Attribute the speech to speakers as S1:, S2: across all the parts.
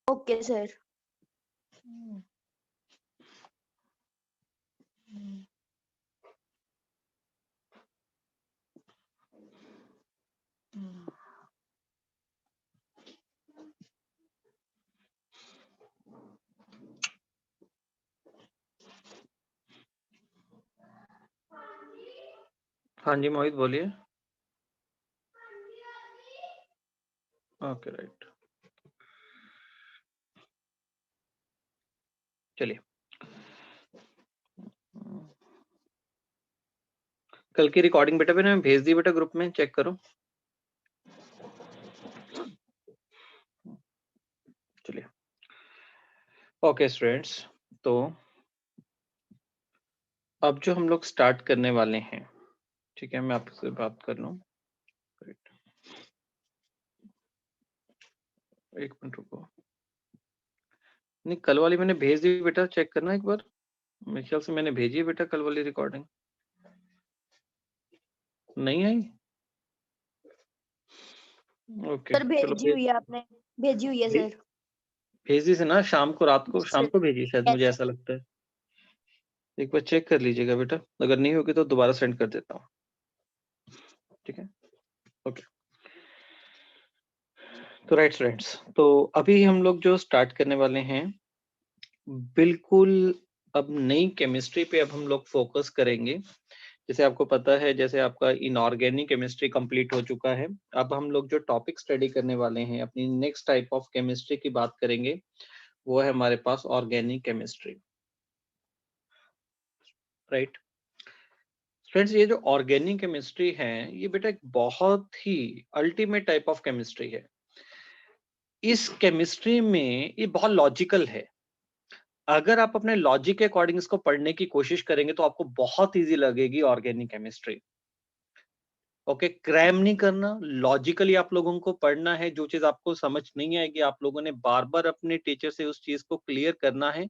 S1: Okay sir.
S2: हाँ जी मोहित बोलिए। Okay right, चलिए। कल की रिकॉर्डिंग बेटा मैंने भेज दी बेटा ग्रुप में, चेक करो। चलिए ओके स्टूडेंट्स, तो अब जो हम लोग स्टार्ट करने वाले हैं, ठीक है, मैं आपसे बात कर लूं। एक मिनट रुको, नहीं कल वाली मैंने भेज दी बेटा, चेक करना एक बार। मेरे ख्याल से मैंने भेजी है बेटा कल वाली रिकॉर्डिंग, नहीं आई? ओके
S1: सर
S2: चलो
S1: भेजी हुई है आपने, भेजी हुई है सर।
S2: भेज दी थी ना शाम को, रात को शाम को भेजी शायद, मुझे
S1: यस
S2: ऐसा लगता है। एक बार चेक कर लीजिएगा बेटा, अगर नहीं होगी तो दोबारा सेंड कर देता हूँ, ठीक है। ओके तो राइट स्टूडेंट्स, तो अभी हम लोग जो स्टार्ट करने वाले हैं, बिल्कुल अब नई केमिस्ट्री पे अब हम लोग फोकस करेंगे। जैसे आपको पता है, जैसे आपका इनऑर्गेनिक केमिस्ट्री कंप्लीट हो चुका है, अब हम लोग जो टॉपिक स्टडी करने वाले हैं, अपनी नेक्स्ट टाइप ऑफ केमिस्ट्री की बात करेंगे, वो है हमारे पास ऑर्गेनिक केमिस्ट्री, राइट। फ्रेंड्स ये जो ऑर्गेनिक केमिस्ट्री है, ये बेटा एक बहुत ही अल्टीमेट टाइप ऑफ केमिस्ट्री है। इस केमिस्ट्री में ये बहुत लॉजिकल है। अगर आप अपने लॉजिक के अकॉर्डिंग इसको पढ़ने की कोशिश करेंगे तो आपको बहुत इजी लगेगी ऑर्गेनिक केमिस्ट्री। ओके, क्रैम नहीं करना, लॉजिकली आप लोगों को पढ़ना है। जो चीज आपको समझ नहीं आएगी, आप लोगों ने बार बार अपने टीचर से उस चीज को क्लियर करना है।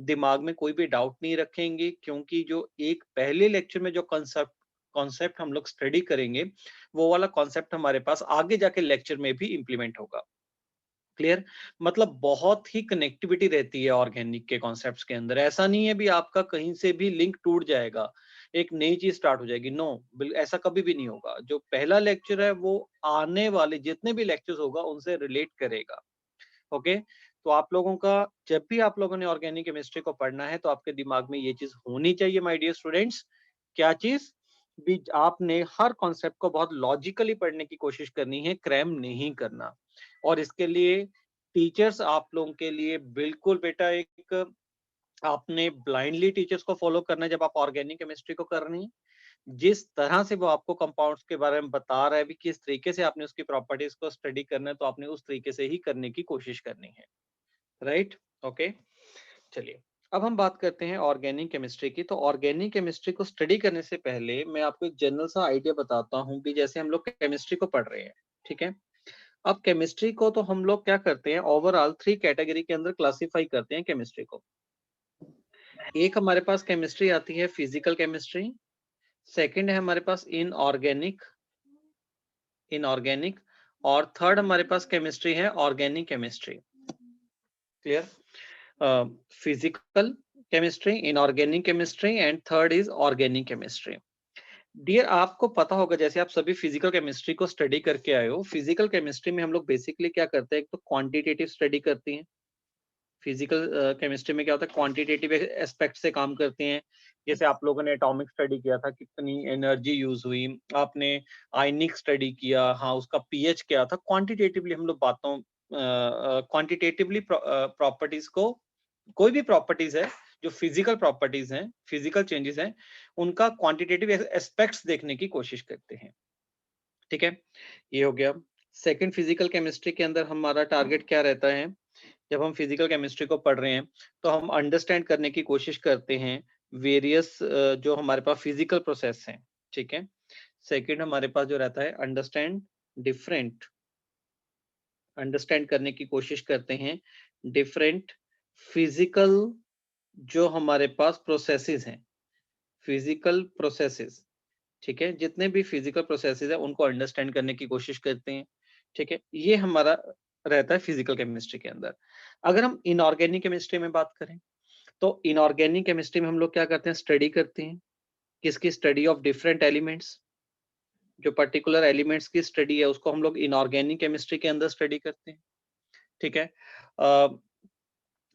S2: दिमाग में कोई भी डाउट नहीं रखेंगे, क्योंकि जो एक पहले लेक्चर में जो कॉन्सेप्ट कॉन्सेप्ट हम लोग स्टडी करेंगे, वो वाला कॉन्सेप्ट हमारे पास आगे जाके लेक्चर में भी इंप्लीमेंट होगा। क्लियर? मतलब बहुत ही कनेक्टिविटी रहती है ऑर्गेनिक के कॉन्सेप्ट्स के अंदर। ऐसा नहीं है भी आपका कहीं से भी लिंक टूट जाएगा, एक नई चीज स्टार्ट हो जाएगी, नो, ऐसा कभी भी नहीं होगा। जो पहला लेक्चर है वो आने वाले जितने भी लेक्चर्स होगा उनसे रिलेट करेगा। ओके, तो आप लोगों का जब भी आप लोगों ने ऑर्गेनिक केमिस्ट्री को पढ़ना है, तो आपके दिमाग में ये चीज होनी चाहिए माय डियर स्टूडेंट्स। क्या चीज? भी आपने हर कॉन्सेप्ट को बहुत लॉजिकली पढ़ने की कोशिश करनी है, क्रैम नहीं करना। और इसके लिए टीचर्स आप लोगों के लिए बिल्कुल बेटा एक, आपने ब्लाइंडली टीचर्स को फॉलो करना है जब आप ऑर्गेनिक केमिस्ट्री को कर रही हैं। जिस तरह से वो आपको कंपाउंड्स के बारे में बता रहा है भी, किस तरीके से आपने उसकी प्रॉपर्टीज को स्टडी करना है, तो आपने उस तरीके से ही करने की कोशिश करनी है, राइट। ओके चलिए, अब हम बात करते हैं ऑर्गेनिक केमिस्ट्री की। तो ऑर्गेनिक केमिस्ट्री को स्टडी करने से पहले मैं आपको एक जनरल सा आइडिया बताता हूँ कि जैसे हम लोग केमिस्ट्री को पढ़ रहे हैं, ठीक है। अब केमिस्ट्री को तो हम लोग क्या करते हैं, ओवरऑल 3 कैटेगरी के अंदर क्लासिफाई करते हैं केमिस्ट्री को। एक हमारे पास केमिस्ट्री आती है फिजिकल केमिस्ट्री, सेकंड है हमारे पास इनऑर्गेनिक, इनऑर्गेनिक, और थर्ड हमारे पास केमिस्ट्री है organic chemistry. Clear? Physical chemistry, inorganic chemistry and third is organic chemistry. Dear आपको पता होगा, जैसे आप सभी फिजिकल केमिस्ट्री को स्टडी करके आए हो, फिजिकल केमिस्ट्री में हम लोग बेसिकली क्या करते हैं, एक तो क्वांटिटेटिव स्टडी करते हैं। फिजिकल केमिस्ट्री में क्या होता है, क्वांटिटेटिव एस्पेक्ट से काम करते हैं। जैसे आप लोगों ने एटॉमिक स्टडी किया था, कितनी एनर्जी यूज हुई, आपने आयनिक स्टडी किया, हाँ उसका पीएच क्या था। क्वांटिटेटिवली हम लोग बातों क्वांटिटेटिवली प्रॉपर्टीज को, कोई भी प्रॉपर्टीज है जो फिजिकल प्रॉपर्टीज हैं, फिजिकल चेंजेस हैं, उनका क्वांटिटेटिव एस्पेक्ट्स देखने की कोशिश करते हैं, ठीक है। ये हो गया। सेकंड, फिजिकल केमिस्ट्री के अंदर हमारा टारगेट क्या रहता है, जब हम फिजिकल केमिस्ट्री को पढ़ रहे हैं तो हम अंडरस्टैंड करने की कोशिश करते हैं वेरियस जो हमारे पास फिजिकल प्रोसेस हैं, ठीक है। सेकंड हमारे पास जो रहता है अंडरस्टैंड डिफरेंट, अंडरस्टैंड करने की कोशिश करते हैं डिफरेंट फिजिकल जो हमारे पास प्रोसेसेस हैं, फिजिकल प्रोसेसेस, ठीक है। जितने भी फिजिकल प्रोसेसेस है उनको अंडरस्टैंड करने की कोशिश करते हैं, ठीक है। ये हमारा रहता है फिजिकल केमिस्ट्री के अंदर। अगर हम इनऑर्गेनिक केमिस्ट्री में बात करें, तो इनऑर्गेनिक केमिस्ट्री में हम लोग क्या करते हैं, स्टडी करते हैं। किसकी? Study of different elements. जो पर्टिकुलर एलिमेंट्स की स्टडी है उसको हम लोग इनऑर्गेनिक केमिस्ट्री के अंदर स्टडी करते हैं। ठीक है।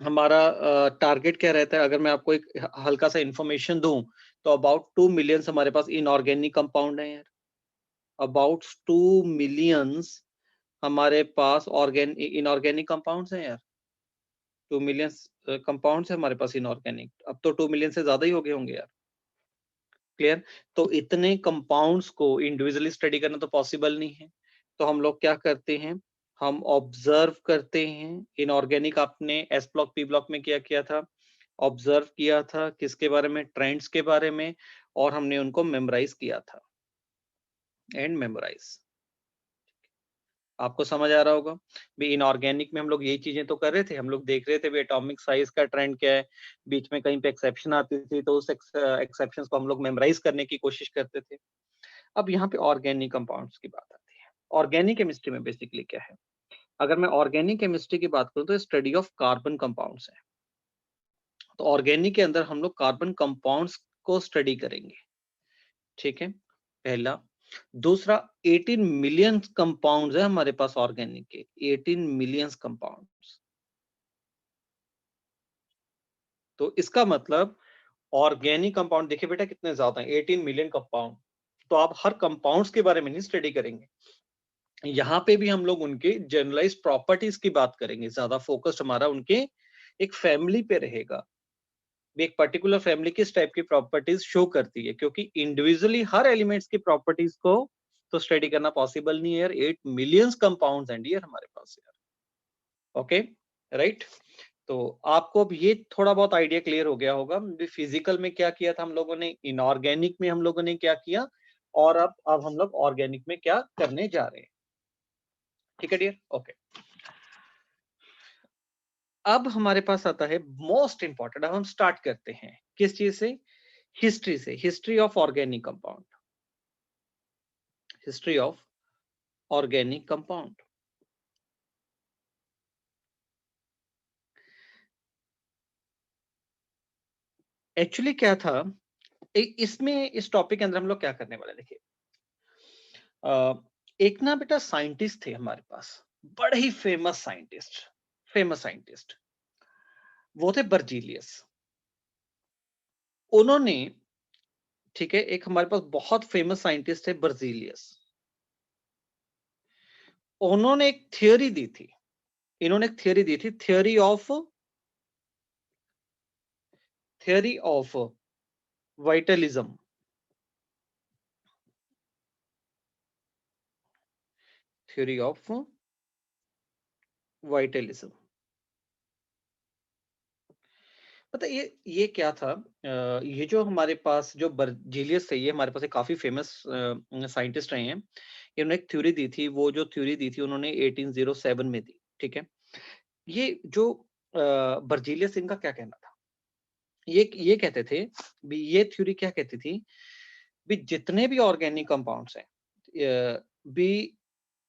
S2: हमारा टारगेट क्या रहता है? अगर मैं आपको एक हल्का सा इंफॉर्मेशन दूं, तो अबाउट 2 मिलियन हमारे पास इनऑर्गेनिक कंपाउंड है यार। अबाउट 2 मिलियंस हमारे पास इनऑर्गेनिक कंपाउंड्स हैं यार। 2 मिलियंस कंपाउंड्स है हमारे पास इनऑर्गेनिक। अब तो 2 मिलियन से ज्यादा ही हो गए होंगे यार। क्लियर? तो इतने कंपाउंड्स को इंडिविजुअली स्टडी करना तो पॉसिबल नहीं है। तो हम लोग क्या करते हैं, हम ऑब्जर्व करते हैं। इनऑर्गेनिक आपने एस ब्लॉक पी ब्लॉक में क्या किया था? ऑब्जर्व किया था। किसके बारे में? ट्रेंड्स के बारे में। और हमने उनको मेमोराइज किया था। And memorize. आपको समझ आ रहा होगा भी। इनऑर्गेनिक में हम लोग यही चीजें तो कर रहे थे। हम लोग देख रहे थे भी एटॉमिक साइज का ट्रेंड क्या है, बीच में कहीं पे एक्सेप्शन आती थी तो उस एक्सेप्शंस को हम लोग मेमोराइज करने की कोशिश करते थे। अब यहाँ पे ऑर्गेनिक कंपाउंड्स की बात आती है। ऑर्गेनिक केमिस्ट्री में बेसिकली क्या है? अगर मैं ऑर्गेनिक केमिस्ट्री की बात करूं तो स्टडी ऑफ कार्बन कंपाउंड्स है। तो ऑर्गेनिक के अंदर हम लोग कार्बन कंपाउंड्स को स्टडी करेंगे। ठीक है, पहला। दूसरा, 18 मिलियन कंपाउंड्स है हमारे पास ऑर्गेनिक के। 18 मिलियन कंपाउंड्स। तो इसका मतलब ऑर्गेनिक कंपाउंड देखिए बेटा कितने ज्यादा हैं, 18 मिलियन कंपाउंड। तो आप हर कंपाउंड्स के बारे में नहीं स्टडी करेंगे, यहाँ पे भी हम लोग उनके जनरलाइज प्रॉपर्टीज की बात करेंगे। ज्यादा फोकस्ड हमारा उनके एक फैमिली पे रहेगा। एक पर्टिकुलर फैमिली किस टाइप की प्रॉपर्टीज शो करती है, क्योंकि इंडिविजुअली हर एलिमेंट्स की प्रॉपर्टीज को तो स्टडी करना पॉसिबल नहीं है यार। 8 मिलियन कंपाउंड्स हैं डियर हमारे पास यार। Okay, right. तो आपको अब ये थोड़ा बहुत आइडिया क्लियर हो गया होगा फिजिकल में क्या किया था हम लोगों ने, इनऑर्गेनिक में हम लोगों ने क्या किया, और अब हम लोग ऑर्गेनिक में क्या करने जा रहे हैं। ठीक है डियर, ओके। अब हमारे पास आता है मोस्ट इंपॉर्टेंट। अब हम स्टार्ट करते हैं किस चीज से? हिस्ट्री से। History of organic compound. History of organic compound. Actually क्या था इसमें, इस टॉपिक के अंदर हम लोग क्या करने वाले देखिए। एक ना बेटा साइंटिस्ट थे हमारे पास, बड़े ही फेमस साइंटिस्ट। फेमस साइंटिस्ट वो थे बर्जीलियस। उन्होंने, ठीक है, एक हमारे पास बहुत फेमस साइंटिस्ट थे बर्जीलियस। उन्होंने एक थियोरी दी थी। इन्होंने एक थियोरी दी थी, theory of vitalism. Theory of vitalism. पता ये क्या था? ये जो हमारे पास जो बर्जीलियस है, ये हमारे पास एक काफी फेमस साइंटिस्ट रहे हैं। इन्होंने एक थ्योरी दी थी। वो जो थ्योरी दी थी उन्होंने 1807 में दी। ठीक है। ये जो बर्जीलियस, इनका क्या कहना था? ये कहते थे भी, ये थ्योरी क्या कहती थी भी, जितने भी ऑर्गेनिक कंपाउंड्स हैं, भी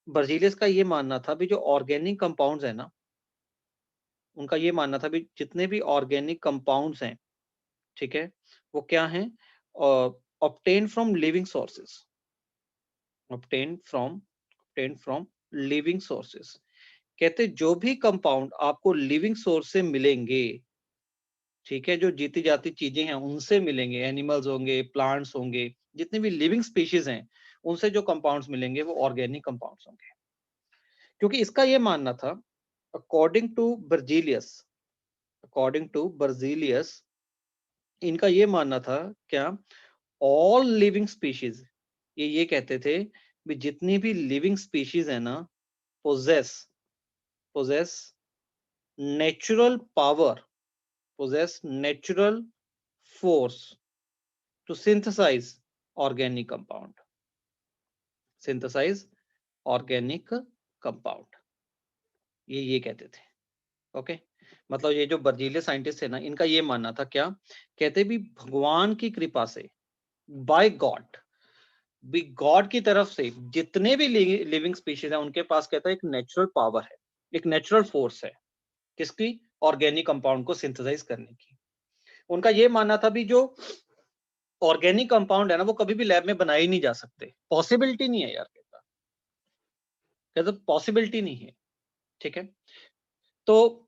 S2: बर्जीलियस का ये मानना था भी जो ऑर्गेनिक कंपाउंड्स है ना, उनका ये मानना था भी जितने भी ऑर्गेनिक कंपाउंड्स हैं, ठीक है, वो क्या हैं? Obtain from living sources. Obtain from living sources. कहते जो भी कंपाउंड आपको लिविंग सोर्स से मिलेंगे, ठीक है, जो जीती जाती चीजें हैं उनसे मिलेंगे, एनिमल्स होंगे, प्लांट्स होंगे, जितने भी लिविंग स्पीशीज हैं, उनसे जो कंपाउंड्स मिलेंगे वो ऑर्गेनिक कंपाउंड्स होंगे। क्योंकि इसका ये मानना था, according to Berzelius, according to Berzelius, इनका ये मानना था क्या, ऑल लिविंग स्पीशीज, ये कहते थे भी जितनी भी लिविंग स्पीशीज है ना, possess possess natural power, possess natural force to synthesize organic compound, synthesize organic compound. ये कहते थे। ओके, मतलब ये जो बर्जीलियस साइंटिस्ट थे ना, इनका ये मानना था क्या, कहते भी भगवान की कृपा से, बाय गॉड, गॉड की तरफ से जितने भी लिविंग स्पीशीज है उनके पास कहता है एक नेचुरल पावर है। एक नेचुरल फोर्स है किसकी, ऑर्गेनिक कंपाउंड को सिंथेसाइज करने की। उनका ये मानना था भी जो ऑर्गेनिक कंपाउंड है ना वो कभी भी लैब में बनाए ही नहीं जा सकते, पॉसिबिलिटी नहीं है यार, कहता पॉसिबिलिटी नहीं है। ठीक है, तो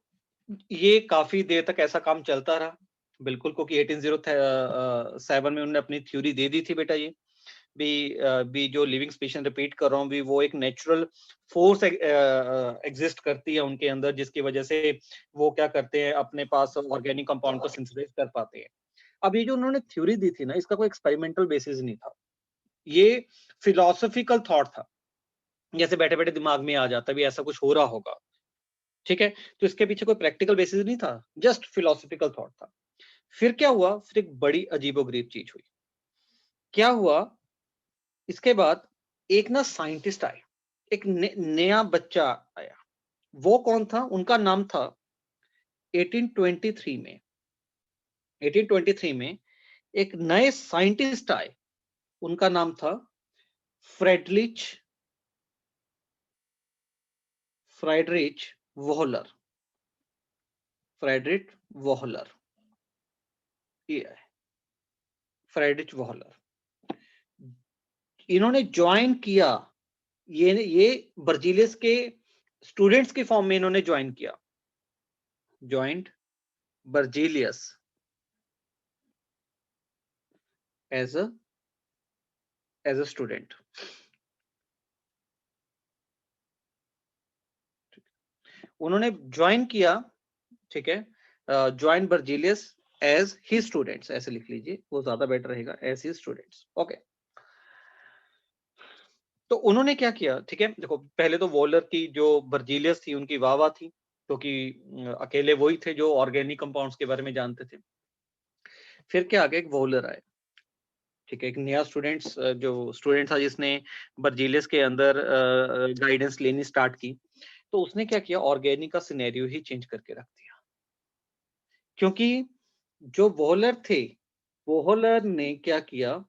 S2: ये काफी देर तक ऐसा काम चलता रहा, बिल्कुल, क्योंकि 1807 में उन्होंने अपनी थ्योरी दे दी थी बेटा, ये भी जो लिविंग स्पीशीज, रिपीट कर रहा हूँ, भी वो एक नेचुरल फोर्स एग्जिस्ट करती है उनके अंदर, जिसकी वजह से वो क्या करते हैं, अपने पास ऑर्गेनिक कंपाउंड को सिंथेसाइज कर पाते हैं। अब ये जो उन्होंने थ्योरी दी थी ना, इसका कोई एक्सपेरिमेंटल बेसिस नहीं था, ये फिलोसॉफिकल थॉट था, जैसे बैठे बैठे दिमाग में आ जाता भी ऐसा कुछ हो रहा होगा। ठीक है, तो इसके पीछे कोई प्रैक्टिकल बेसिस नहीं था, जस्ट फिलोसॉफिकल थॉट था। फिर क्या हुआ, फिर एक बड़ी अजीबोगरीब चीज हुई। क्या हुआ, इसके बाद एक ना साइंटिस्ट आए, एक नया बच्चा आया। वो कौन था, उनका नाम था 1823 में 1823 में एक नए साइंटिस्ट आए, उनका नाम था फ्रेडरिच फ्राइडरिच वोहलर। फ्रेडरिच वोहलर, ये है फ्रेडरिच वोहलर। इन्होंने ज्वाइन किया, ये बर्जीलियस के स्टूडेंट्स के फॉर्म में इन्होंने ज्वाइन किया, joint Berzelius as a student. उन्होंने ज्वाइन किया, ठीक है, ज्वाइन बर्जीलियस एज ही स्टूडेंट्स, ऐसे लिख लीजिए, वो ज्यादा बेटर रहेगा, एज ही स्टूडेंट्स। ओके, तो उन्होंने क्या किया, ठीक है, देखो पहले तो वॉलर की जो बर्जीलियस थी उनकी वाह वाह थी, क्योंकि अकेले वही थे जो ऑर्गेनिक कंपाउंड्स के बारे में जानते थे। फिर क्या आगे एक वॉलर आए, ठीक है, एक नया जो स्टूडेंट था जिसने बर्जीलियस के अंदर गाइडेंस लेनी स्टार्ट की, तो उसने क्या किया, ऑर्गेनिक का सिनेरियो ही चेंज करके रख दिया। क्योंकि जो वॉलर थे, वॉलर ने क्या किया,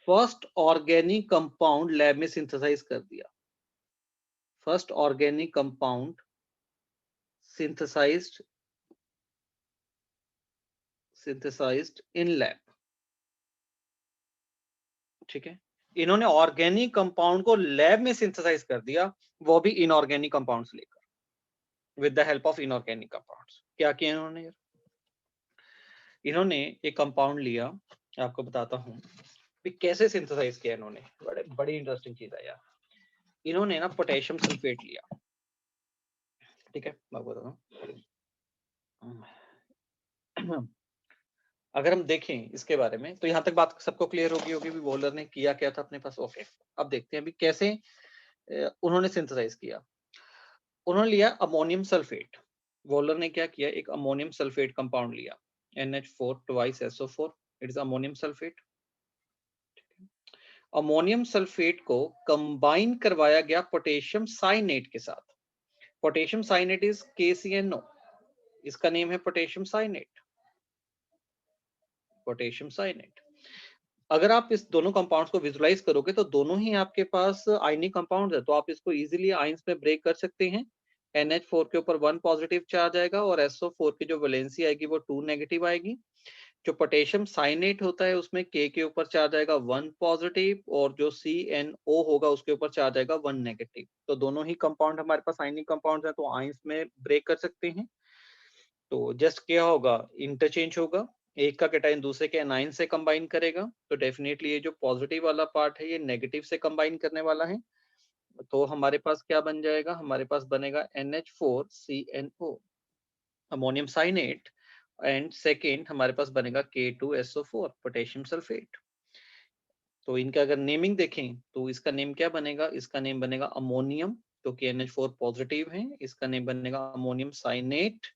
S2: फर्स्ट ऑर्गेनिक कंपाउंड लैब में सिंथेसाइज कर दिया, first organic compound synthesized in lab. ठीक है, इन्होंने ऑर्गेनिक कंपाउंड को लैब में सिंथेसाइज कर दिया, वो भी इनऑर्गेनिक कंपाउंड्स लेकर, with the help of inorganic compounds. क्या किया इन्होंने यार, इन्होंने एक कंपाउंड लिया, आपको बताता हूँ कैसे सिंथेसाइज किया इन्होंने, बड़ी इंटरेस्टिंग चीज है यार। इन्होंने ना पोटेशियम सल्फेट लिया, ठीक है, मैं आपको बताता हूँ। अगर हम देखें इसके बारे में, तो यहाँ तक बात सबको क्लियर होगी होगी भी वॉलर ने किया क्या था अपने पास। ओके, अब देखते हैं अभी कैसे उन्होंने सिंथेसाइज किया। उन्होंने लिया अमोनियम सल्फेट, वॉलर ने क्या किया, एक अमोनियम सल्फेट कंपाउंड लिया, NH4 twice SO4, it is ammonium sulphate. Ammonium sulphate को कंबाइन करवाया गया पोटेशियम साइनेट के साथ। पोटेशियम साइनेट इज KCNO, इसका नेम है पोटेशियम साइनेट, पोटेशियम साइनेट। अगर आप इस दोनों कंपाउंड्स को विजुलाइज करोगे तो दोनों ही आपके पास आयनिक कंपाउंड है, तो आप इसको इजीली आयंस में ब्रेक कर सकते हैं। NH4 के ऊपर 1 पॉजिटिव चार्ज आएगा और SO4 की जो वैलेंसी आएगी वो 2 नेगेटिव आएगी। जो पोटेशियम साइनेट होता है उसमें K के ऊपर चार्ज आएगा 1 पॉजिटिव और जो CNO होगा उसके ऊपर चार्ज आएगा 1 नेगेटिव। तो दोनों ही कंपाउंड हमारे पास आयनिक कंपाउंड है, तो आयंस में ब्रेक कर सकते हैं। तो जस्ट क्या होगा, इंटरचेंज होगा, एक का कैटायन दूसरे के एनाइन से कंबाइन करेगा, तो डेफिनेटली ये जो पॉजिटिव वाला पार्ट है ये नेगेटिव से कंबाइन करने वाला है। तो हमारे पास क्या बन जाएगा, हमारे पास बनेगा NH4CNO, अमोनियम साइनेट, एंड सेकेंड हमारे पास बनेगा K2SO4, पोटेशियम सल्फेट। तो इनका अगर नेमिंग देखें तो इसका नेम क्या बनेगा, इसका नेम बनेगा अमोनियम, क्योंकि NH4 पॉजिटिव है, इसका नेम बनेगा अमोनियम साइनेट,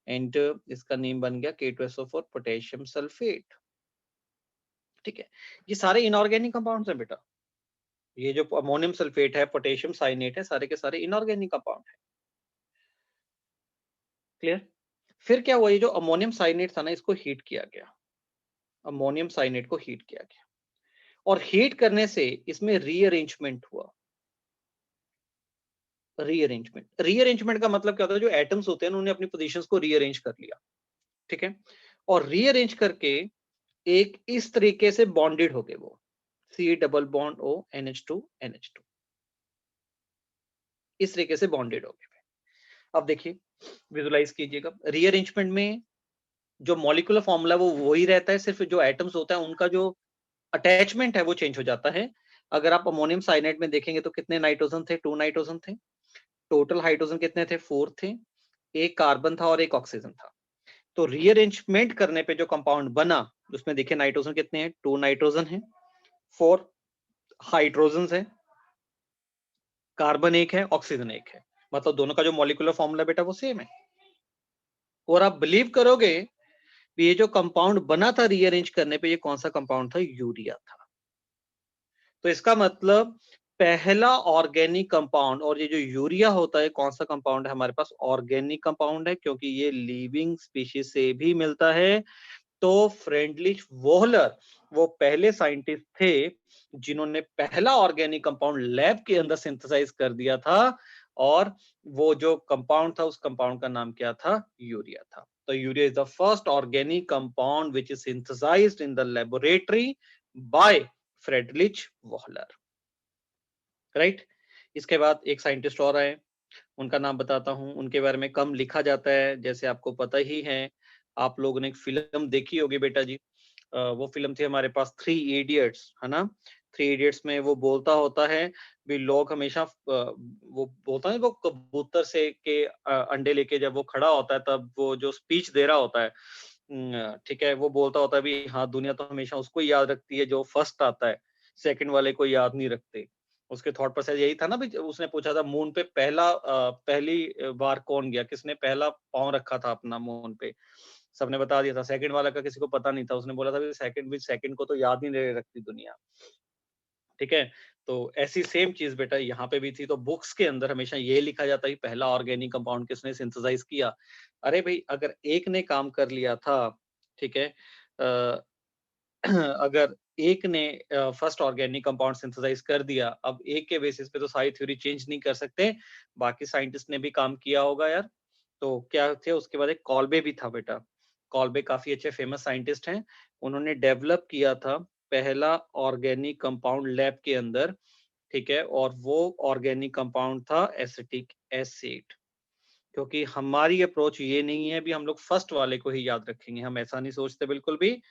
S2: एंड इसका नेम बन गया K2SO4, पोटेशियम सल्फेट। ठीक है, ये सारे इनऑर्गेनिक कंपाउंड्स हैं बेटा, ये जो अमोनियम सल्फेट है, पोटेशियम साइनेट है, सारे के सारे इनऑर्गेनिक कंपाउंड है। क्लियर। फिर क्या हुआ, ये जो अमोनियम साइनेट था ना, इसको हीट किया गया, अमोनियम साइनेट को हीट किया गया, और हीट करने से इसमें रीअरेंजमेंट हुआ। रीअरेंजमेंट का मतलब क्या होता है, जो एटम्स होते हैं उन्होंने अपनी पोजीशंस को रीअरेंज कर लिया, ठीक है, और रीअरेंज करके एक इस तरीके से बॉन्डेड हो गए वो, C double bond O NH2 इस तरीके से बॉन्डेड हो गए। अब देखिए, विजुलाइज कीजिएगा, रीअरेंजमेंट में जो मॉलिक्यूलर फॉर्मूला वो वही रहता है, सिर्फ जो एटम्स होता है उनका जो अटैचमेंट है वो चेंज हो जाता है। अगर आप अमोनियम साइनाइड में देखेंगे तो कितने नाइट्रोजन थे, 2 नाइट्रोजन थे। टोटल हाइड्रोजन कितने थे, 4 थे। एक कार्बन था और एक ऑक्सीजन था। तो रीअरेंजमेंट करने पे जो कंपाउंड बना, उसमें देखिए नाइट्रोजन कितने हैं, 2 नाइट्रोजन है, 4 हाइड्रोजन है, कार्बन एक है, ऑक्सीजन एक है। मतलब दोनों का जो मॉलिक्यूलर फॉर्मूला बेटा वो सेम है। और आप बिलीव करोगे, ये जो कंपाउंड बना था रीअरेंज करने पे, ये कौन सा कंपाउंड था, यूरिया था। तो इसका मतलब पहला ऑर्गेनिक कंपाउंड, और ये जो यूरिया होता है कौन सा कंपाउंड है हमारे पास, ऑर्गेनिक कंपाउंड है, क्योंकि ये लिविंग स्पीशीज से भी मिलता है। तो फ्रेडरिच वोहलर वो पहले साइंटिस्ट थे जिन्होंने पहला ऑर्गेनिक कंपाउंड लैब के अंदर सिंथेसाइज कर दिया था, और वो जो कंपाउंड था उस कंपाउंड का नाम क्या था, यूरिया था। तो urea is the first organic compound which is synthesized in the laboratory by Friedrich Wohler, right. इसके बाद एक साइंटिस्ट और आए, उनका नाम बताता हूं, उनके बारे में कम लिखा जाता है, जैसे आपको पता ही है। आप लोगों ने एक फिल्म देखी होगी बेटा जी, वो फिल्म थी हमारे पास 3 इडियट्स, है ना। 3 इडियट्स में वो बोलता होता है भी लोग हमेशा वो बोलता है, वो कबूतर से के अंडे लेके जब वो खड़ा होता है तब वो जो स्पीच दे रहा होता है, ठीक है, वो बोलता होता है भी हाँ, दुनिया तो हमेशा उसको ही याद रखती है जो फर्स्ट आता है, सेकंड वाले को याद नहीं रखते। उसके थॉट प्रोसेस यही था ना भी, उसने पूछा था मून पे पहली बार कौन गया, किसने पहला पाँव रखा था अपना मून पे, सबने बता दिया था, सेकंड वाला का किसी को पता नहीं था, उसने बोला था सेकंड को तो याद नहीं रखती दुनिया, ठीक है। तो ऐसी सेम चीज बेटा यहाँ पे भी थी। तो बुक्स के अंदर हमेशा ये लिखा जाता है कि पहला ऑर्गेनिक कंपाउंड किसने सिंथेसाइज किया। अरे भाई, अगर एक ने काम कर लिया था, ठीक है, अ, अगर एक ने फर्स्ट ऑर्गेनिक कंपाउंड सिंथेसाइज कर दिया, अब एक के बेसिस पे तो सारी थ्योरी चेंज नहीं कर सकते, बाकी साइंटिस्ट ने भी काम किया होगा यार। तो क्या थे, उसके बाद एक कॉल्बे भी था बेटा। कॉल्बे काफी अच्छे फेमस साइंटिस्ट हैं, उन्होंने डेवलप किया था पहला ऑर्गेनिक कंपाउंड लैब के अंदर, ठीक है, और वो ऑर्गेनिक कंपाउंड था एसिटिक एसिड। क्योंकि हमारी अप्रोच ये नहीं है भी हम लोग फर्स्ट वाले को ही याद रखेंगे, हम ऐसा नहीं सोचते बिल्कुल भी,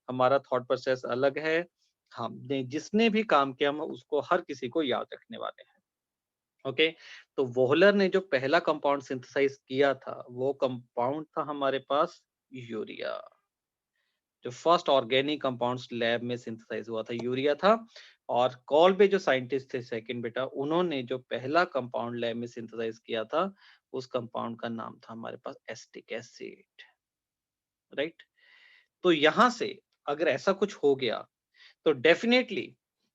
S2: हमारा थॉट प्रोसेस अलग है। हमने जिसने भी काम किया हम उसको हर किसी को याद रखने वाले हैं, ओके। तो वोहलर ने जो पहला कंपाउंड सिंथेसाइज किया था वो कंपाउंड था हमारे पास यूरिया। जो फर्स्ट ऑर्गेनिक कंपाउंड्स लैब में सिंथेसाइज हुआ था यूरिया था। और कॉल्बे जो साइंटिस्ट थे सेकंड बेटा, उन्होंने जो पहला कंपाउंड लैब में सिंथेसाइज किया था उस कंपाउंड का नाम था हमारे पास एसिटिक एसिड, राइट। तो यहां से अगर ऐसा कुछ हो गया तो डेफिनेटली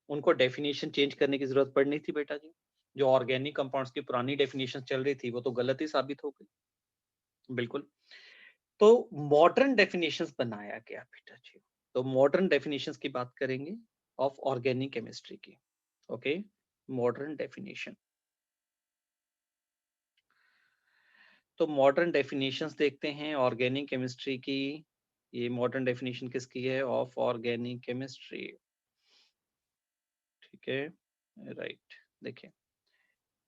S2: उनको डेफिनेशन चेंज करने की जरूरत पड़नी थी बेटा जी। जो ऑर्गेनिक कंपाउंड्स की पुरानी डेफिनेशन चल रही थी वो तो गलत ही साबित हो गई, बिल्कुल। तो मॉडर्न डेफिनेशंस बनाया गया बेटा जी। तो मॉडर्न डेफिनेशंस की बात करेंगे ऑफ ऑर्गेनिक केमिस्ट्री की, ओके। मॉडर्न डेफिनेशन, तो मॉडर्न डेफिनेशंस देखते हैं ऑर्गेनिक केमिस्ट्री की। ये मॉडर्न डेफिनेशन किसकी है, ऑफ ऑर्गेनिक केमिस्ट्री, ठीक है, राइट। देखिए,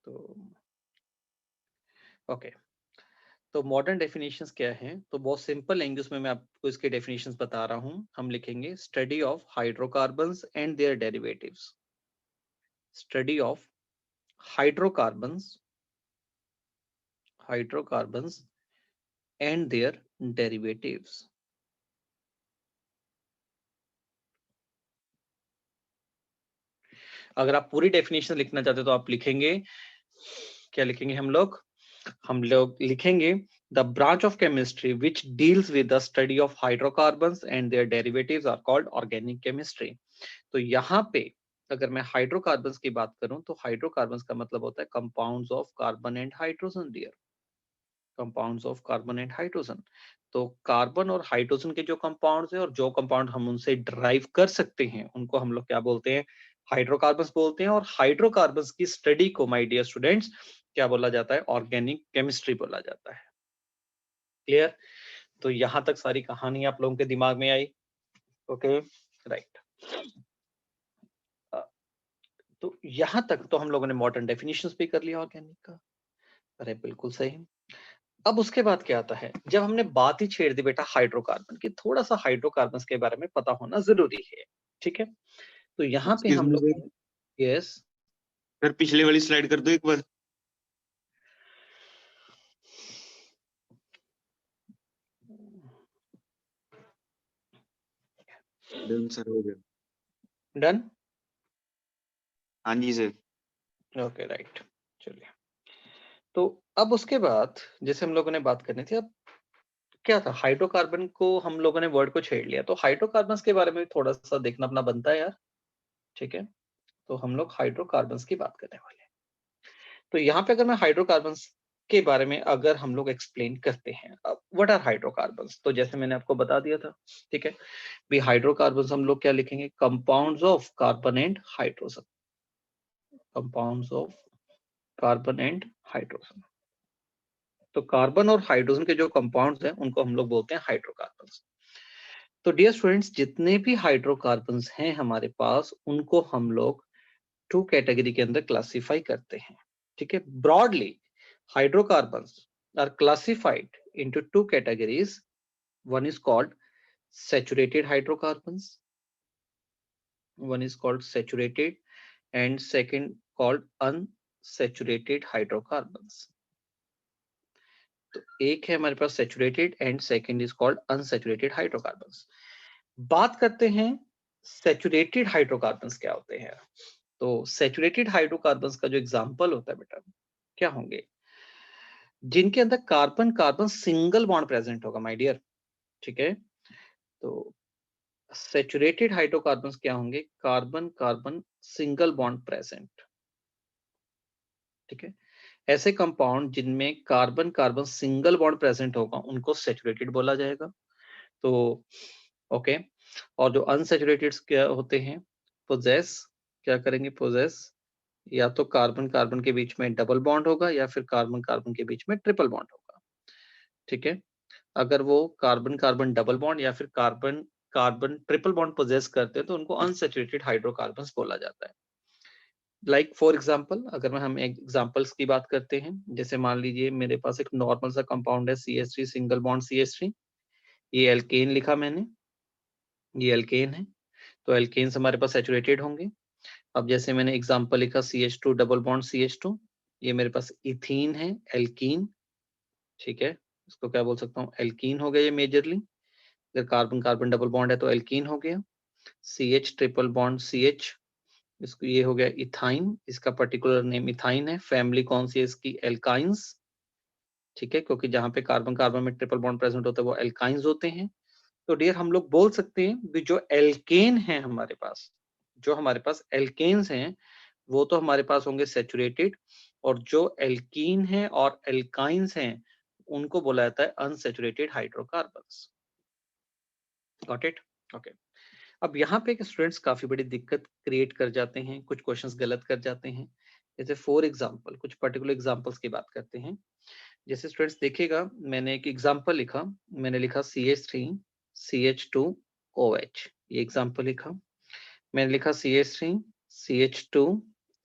S2: तो ओके, तो मॉडर्न डेफिनेशंस क्या हैं, तो बहुत सिंपल लैंग्वेज में मैं आपको इसके डेफिनेशंस बता रहा हूं। हम लिखेंगे study of hydrocarbons and their derivatives, study of hydrocarbons, hydrocarbons and their derivatives. अगर आप पूरी डेफिनेशन लिखना चाहते हो तो आप लिखेंगे, क्या लिखेंगे हम लोग लिखेंगे the branch of chemistry which deals with the study of hydrocarbons and their derivatives are called organic chemistry. तो यहाँ पे अगर मैं हाइड्रोकार्बन्स की बात करूं तो हाइड्रोकार्बन्स का मतलब होता है compounds of carbon and hydrogen, dear, compounds of carbon and hydrogen. तो कार्बन और हाइड्रोजन के जो कंपाउंड्स हैं और जो कंपाउंड हम उनसे ड्राइव कर सकते हैं उनको हम लोग क्या बोलते हैं, हाइड्रोकार्बन्स बोलते हैं। और हाइड्रोकार्बन्स की स्टडी को माय डियर स्टूडेंट्स क्या बोला जाता है? ऑर्गेनिक केमिस्ट्री बोला जाता है। क्लियर? तो यहां तक सारी कहानी आप लोगों के दिमाग में आई। Okay, right. तो यहां तक तो हम लोगों ने मॉडर्न डेफिनेशंस भी कर लिया ऑर्गेनिक का। अरे बिल्कुल सही। अब उसके बाद क्या आता है? जब हमने बात ही छेड़ दी बेटा हाइड्रोकार्बन की, थोड़ा सा हाइड्रोकार्बन के बारे में पता होना जरूरी है। ठीक है, तो यहाँ पे
S3: एक्सक्यूज
S2: हम
S3: मी
S2: लोग,
S3: सर,
S2: यस,
S3: सर पिछले वाली स्लाइड कर दो एक बार। डन सर, हो गया।
S2: डन।
S3: हाँ जी सर।
S2: Okay, right. चलिए, तो अब उसके बाद जैसे हम लोगों ने बात करनी थी, अब क्या था, हाइड्रोकार्बन को हम लोगों ने वर्ड को छेड़ लिया, तो हाइड्रोकार्बन के बारे में भी थोड़ा सा देखना अपना बनता है यार। ठीक है, तो हम लोग हाइड्रोकार्बन की बात करने वाले हैं। तो यहाँ पे अगर मैं हाइड्रोकार्बन के बारे में अगर हम लोग एक्सप्लेन करते हैं, अब व्हाट आर हाइड्रोकार्बन्स, तो जैसे मैंने आपको बता दिया था। ठीक है, भी हाइड्रोकार्बन्स हम लोग क्या लिखेंगे? Compounds of carbon and hydrogen. Compounds of carbon and hydrogen. तो कार्बन और हाइड्रोजन के जो कंपाउंड्स हैं उनको हम लोग बोलते हैं हाइड्रोकार्बन्स। तो डियर स्टूडेंट्स, जितने भी हाइड्रोकार्बन्स हैं हमारे पास, उनको हम लोग टू कैटेगरी के अंदर क्लासिफाई करते हैं। ठीक है, broadly hydrocarbons are classified into two categories. One is called saturated hydrocarbons, one is called saturated, and second called unsaturated hydrocarbons. तो एक है हमारे पास saturated and second is called unsaturated hydrocarbons. बात करते हैं सैचुरेटेड हाइड्रोकार्बन्स क्या होते हैं। तो सैचुरेटेड हाइड्रोकार्बन्स का जो एग्जांपल होता है बेटा, क्या होंगे? जिनके अंदर carbon carbon single bond present होगा माय डियर। ठीक है, तो सैचुरेटेड हाइड्रोकार्बन्स क्या होंगे? Carbon carbon single bond present. ठीक है, ऐसे कंपाउंड जिनमें carbon carbon single bond present होगा उनको सैचुरेटेड बोला जाएगा। तो ओके, और जो अनसैचुरेटेड क्या होते हैं? पोजेस, क्या करेंगे? पोजेस या तो कार्बन कार्बन के बीच में डबल बॉन्ड होगा या फिर कार्बन कार्बन के बीच में ट्रिपल बॉन्ड होगा। ठीक है, अगर वो कार्बन कार्बन डबल बॉन्ड या फिर carbon carbon triple bond possess करते हैं तो उनको अनसैचुरेटेड हाइड्रोकार्बन्स बोला जाता है। लाइक फॉर एग्जांपल, अगर मैं हम एग्जांपल्स की बात करते हैं, जैसे मान लीजिए मेरे पास एक नॉर्मल सा कंपाउंड है CH3 सिंगल बॉन्ड CH3, ये एल्केन लिखा मैंने, ये एल्केन है। तो एल्केन्स हमारे पास सैचुरेटेड होंगे। अब जैसे मैंने एग्जांपल लिखा CH2 डबल बॉन्ड CH2, ये मेरे पास इथीन है, एल्कीन। ठीक है, इसको क्या बोल सकता हूँ? एल्कीन हो गया ये मेजरली। अगर कार्बन कार्बन डबल बॉन्ड है तो एल्कीन हो गया। CH ट्रिपल बॉन्ड CH, इसको ये हो गया इथाइन, इसका पर्टिकुलर नेम इथाइन है। फैमिली कौन सी है इसकी? एल्काइंस। ठीक है, क्योंकि जहां पे कार्बन कार्बन में ट्रिपल बॉन्ड प्रेजेंट होता है वो एल्काइंस होते हैं। तो डियर हम लोग बोल सकते हैं कि जो एल्केन है हमारे पास, जो हमारे पास एल्केन्स हैं वो तो हमारे पास होंगे सैचुरेटेड, और जो एल्कीन है और एल्काइंस हैं उनको बोला जाता है unsaturated hydrocarbons. Got it? Okay, अब यहाँ पे स्टूडेंट्स काफी बड़ी दिक्कत क्रिएट कर जाते हैं, कुछ क्वेश्चंस गलत कर जाते हैं। जैसे फॉर एग्जांपल, कुछ पर्टिकुलर एग्जांपल्स की बात करते हैं। जैसे स्टूडेंट्स देखिएगा, मैंने एक एग्जांपल लिखा, मैंने लिखा CH3 CH2OH, ये एग्जांपल लिखा। मैंने लिखा CH3 CH2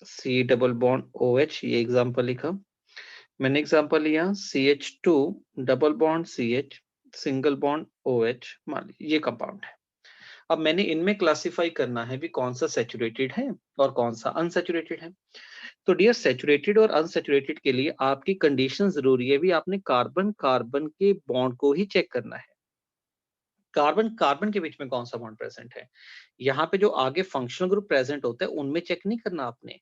S2: C double bond OH, ये एग्जांपल लिखा। मैंने एग्जांपल लिया CH2 double bond CH single bond OH, मान लीजिए ये कंपाउंड है। अब मैंने इनमें क्लासिफाई करना है भी कौन सा सैचुरेटेड है और कौन सा अनसैचुरेटेड है। तो डियर, सैचुरेटेड और अनसैचुरेटेड के लिए आपकी कंडीशन जरूरी है भी, आपने कार्बन कार्बन के बॉन्ड को ही चेक करना है। कार्बन कार्बन के बीच में कौन सा बॉन्ड प्रेजेंट है, यहाँ पे जो आगे फंक्शनल ग्रुप प्रेजेंट होता है उनमें चेक नहीं करना आपने।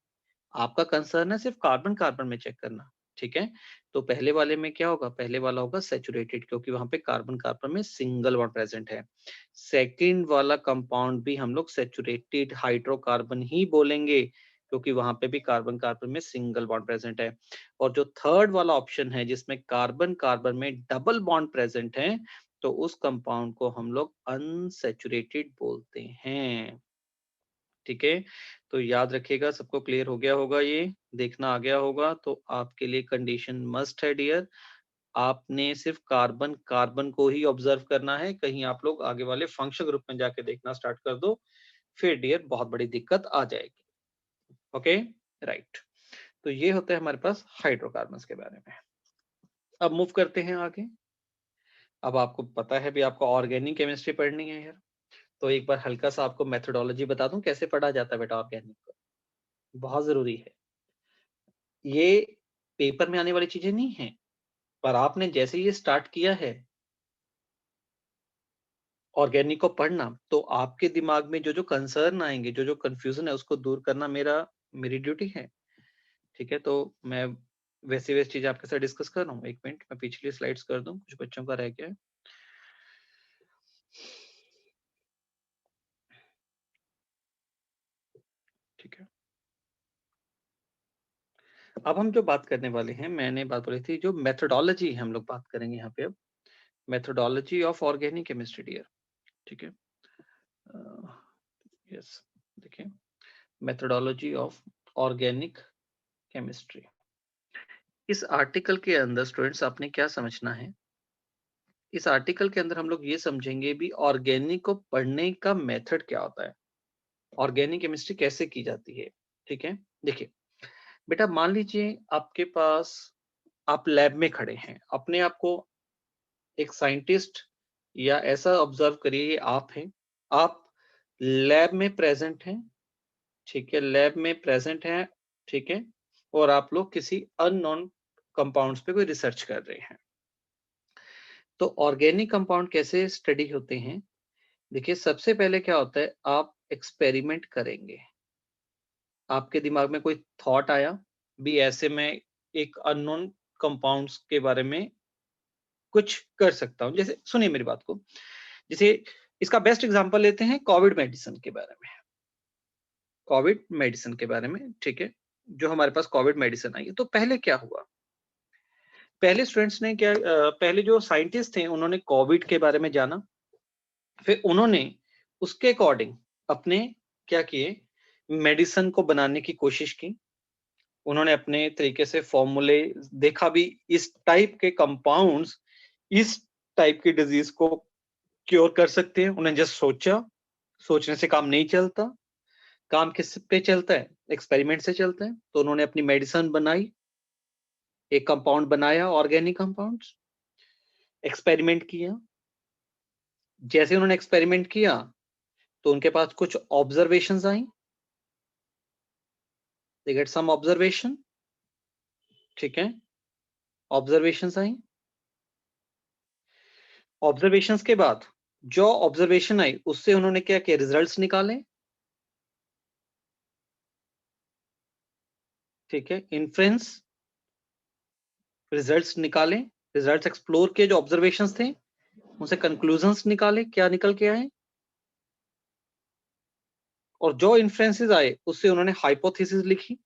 S2: आपका कंसर्न है सिर्फ कार्बन कार्बन में चेक करना। ठीक है, तो पहले वाले में क्या होगा? पहले वाला होगा सैचुरेटेड, क्योंकि वहां पे कार्बन कार्बन में सिंगल बॉन्ड प्रेजेंट है। सेकंड वाला कंपाउंड भी हम लोग सैचुरेटेड हाइड्रोकार्बन ही बोलेंगे, क्योंकि वहां पे भी कार्बन कार्बन में सिंगल बॉन्ड प्रेजेंट है। और जो थर्ड वाला ऑप्शन है जिसमें कार्बन कार्बन में डबल बॉन्ड प्रेजेंट है, तो उस कंपाउंड को हम लोग अनसैचुरेटेड बोलते हैं। ठीक है, तो याद रखिएगा, सबको क्लियर हो गया होगा, ये देखना आ गया होगा। तो आपके लिए कंडीशन मस्ट है डियर, आपने सिर्फ कार्बन कार्बन को ही ऑब्जर्व करना है। कहीं आप लोग आगे वाले फंक्शन ग्रुप में जाके देखना स्टार्ट कर दो, फिर डियर बहुत बड़ी दिक्कत आ जाएगी। ओके राइट, तो ये होता है हमारे पास हाइड्रोकार्बन्स के बारे में। अब मूव करते हैं आगे। अब आपको पता है भी आपको ऑर्गेनिक केमिस्ट्री पढ़नी है यार, तो एक बार हल्का सा आपको मेथोडोलॉजी बता दूं कैसे पढ़ा जाता है बेटा ऑर्गेनिक को, बहुत जरूरी है। ये पेपर में आने वाली चीजें नहीं है, पर आपने जैसे ये स्टार्ट किया है ऑर्गेनिक को पढ़ना, तो आपके दिमाग में जो जो कंसर्न आएंगे, जो जो कंफ्यूजन है, उसको दूर करना मेरी ड्यूटी है। ठीक है, तो मैं वैसे चीजें आपके साथ डिस्कस कर रहा हूँ। एक मिनट, मैं पिछली स्लाइड्स कर दूं, कुछ बच्चों का रह गया है। ठीक है, अब हम जो बात करने वाले हैं, मैंने बात बोली थी जो मेथोडोलॉजी हम लोग बात करेंगे यहाँ पे। अब methodology of organic chemistry dear, ठीक है, यस, देखिए मेथोडोलॉजी ऑफ ऑर्गेनिक केमिस्ट्री। इस आर्टिकल के अंदर स्टूडेंट्स आपने क्या समझना है, इस आर्टिकल के अंदर हम लोग ये समझेंगे भी ऑर्गेनिक को पढ़ने का मेथड क्या होता है, ऑर्गेनिक केमिस्ट्री कैसे की जाती है। ठीक है, देखिए बेटा, मान लीजिए आपके पास, आप लैब में खड़े हैं, अपने आप को एक साइंटिस्ट या ऐसा ऑब्जर्व करिए, ये आप हैं, आप लैब में प्रेजेंट हैं, ठीक है, लैब में प्रेजेंट हैं, ठीक है, और आप लोग किसी अननोन कंपाउंड्स पे कोई रिसर्च कर रहे हैं। तो ऑर्गेनिक कंपाउंड कैसे स्टडी होते हैं, देखिए सबसे पहले क्या होता है, आप एक्सपेरिमेंट करेंगे। आपके दिमाग में कोई थॉट आया भी ऐसे में एक अननोन कंपाउंड्स के बारे में कुछ कर सकता हूं, जैसे सुनिए मेरी बात को, जैसे इसका बेस्ट एग्जांपल लेते हैं कोविड मेडिसिन के बारे में, कोविड मेडिसिन के बारे में, ठीक है, जो हमारे पास कोविड मेडिसिन आई है। तो पहले क्या हुआ, पहले स्टूडेंट्स ने क्या, पहले जो साइंटिस्ट थे उन्होंने कोविड के बारे में जाना, फिर उन्होंने उसके अकॉर्डिंग अपने क्या किए, मेडिसिन को बनाने की कोशिश की। उन्होंने अपने तरीके से फॉर्मूले देखा भी, इस टाइप के कंपाउंड्स इस टाइप की डिजीज को क्योर कर सकते हैं। उन्होंने जस्ट सोचा, सोचने से काम नहीं चलता, काम किस पे चलता है, एक्सपेरिमेंट से चलता है। तो उन्होंने अपनी मेडिसिन बनाई, एक कंपाउंड बनाया, ऑर्गेनिक कंपाउंड, एक्सपेरिमेंट किया। जैसे उन्होंने एक्सपेरिमेंट किया तो उनके पास कुछ ऑब्जर्वेशंस आई, दे गेट सम ऑब्जर्वेशन, ठीक है, ऑब्जर्वेशंस आई। ऑब्जर्वेशंस के बाद जो ऑब्जर्वेशन आई उससे उन्होंने क्या किया, रिजल्ट्स निकाले, ठीक है, इन्फ्रेंस, रिजल्ट्स निकाले, रिजल्ट्स एक्सप्लोर किए, जो ऑब्जर्वेशंस थे उनसे कंक्लूजन्स निकाले, क्या निकल के आए, और जो इन्फ्रेंसेस आए उससे उन्होंने हाइपोथेसिस लिखी।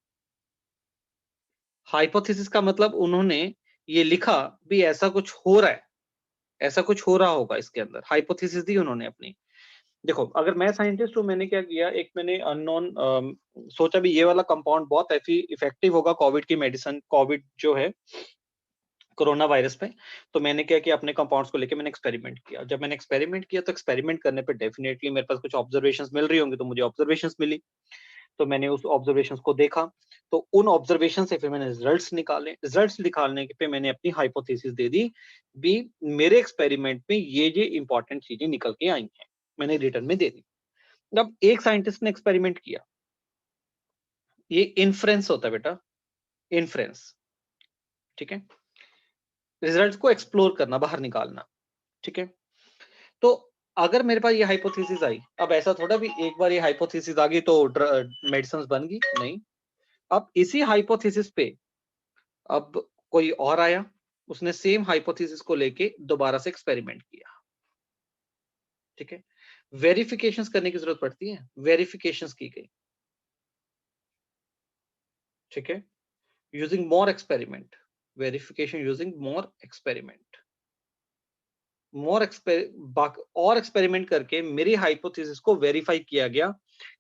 S2: हाइपोथेसिस का मतलब उन्होंने ये लिखा भी ऐसा कुछ हो रहा है, ऐसा कुछ हो रहा होगा इसके अंदर, हाइपोथेसिस दी उन्होंने अपनी। देखो अगर मैं साइंटिस्ट हूं, मैंने क्या किया, एक मैंने अननोन सोचा भी ये वाला कंपाउंड बहुत इफेक्टिव होगा कोविड की मेडिसिन, कोविड जो है कोरोना वायरस पे। तो मैंने क्या किया, अपने कंपाउंड्स को लेके मैंने एक्सपेरिमेंट किया। जब मैंने एक्सपेरिमेंट किया तो एक्सपेरिमेंट करने पे डेफिनेटली मेरे पास कुछ ऑब्जर्वेशंस मिल रही होंगी, तो मुझे ऑब्जर्वेशंस मिली, तो मैंने उस ऑब्जर्वेशंस को देखा। तो उन ऑब्जर्वेशन से फिर मैंने रिजल्ट्स निकाले, रिजल्ट्स निकालने पे मैंने अपनी हाइपोथेसिस दे दी भी, मेरे एक्सपेरिमेंट में ये इंपॉर्टेंट चीजें निकल के आई हैं, मैंने रिटर्न में दे दी। अब एक साइंटिस्ट ने एक्सपेरिमेंट किया, ये इन्फ्रेंस होता है बेटा, इन्फ्रेंस, ठीक है, रिजल्ट को एक्सप्लोर करना, बाहर निकालना, ठीक है। तो अगर मेरे पास ये हाइपोथेसिस आई, अब ऐसा थोड़ा भी एक बार ये हाइपोथेसिस आ गई तो मेडिसिन बन गई, नहीं। अब इसी हाइपोथेसिस पे अब कोई और आया, उसने सेम हाइपोथेसिस को लेके दोबारा से एक्सपेरिमेंट किया, ठीक है। वेरिफिकेशंस करने की जरूरत पड़ती है, वेरिफिकेशंस की गई, ठीक है, using more experiment, verification using more experiment, और एक्सपेरिमेंट करके मेरी हाइपोथेसिस को वेरीफाई किया गया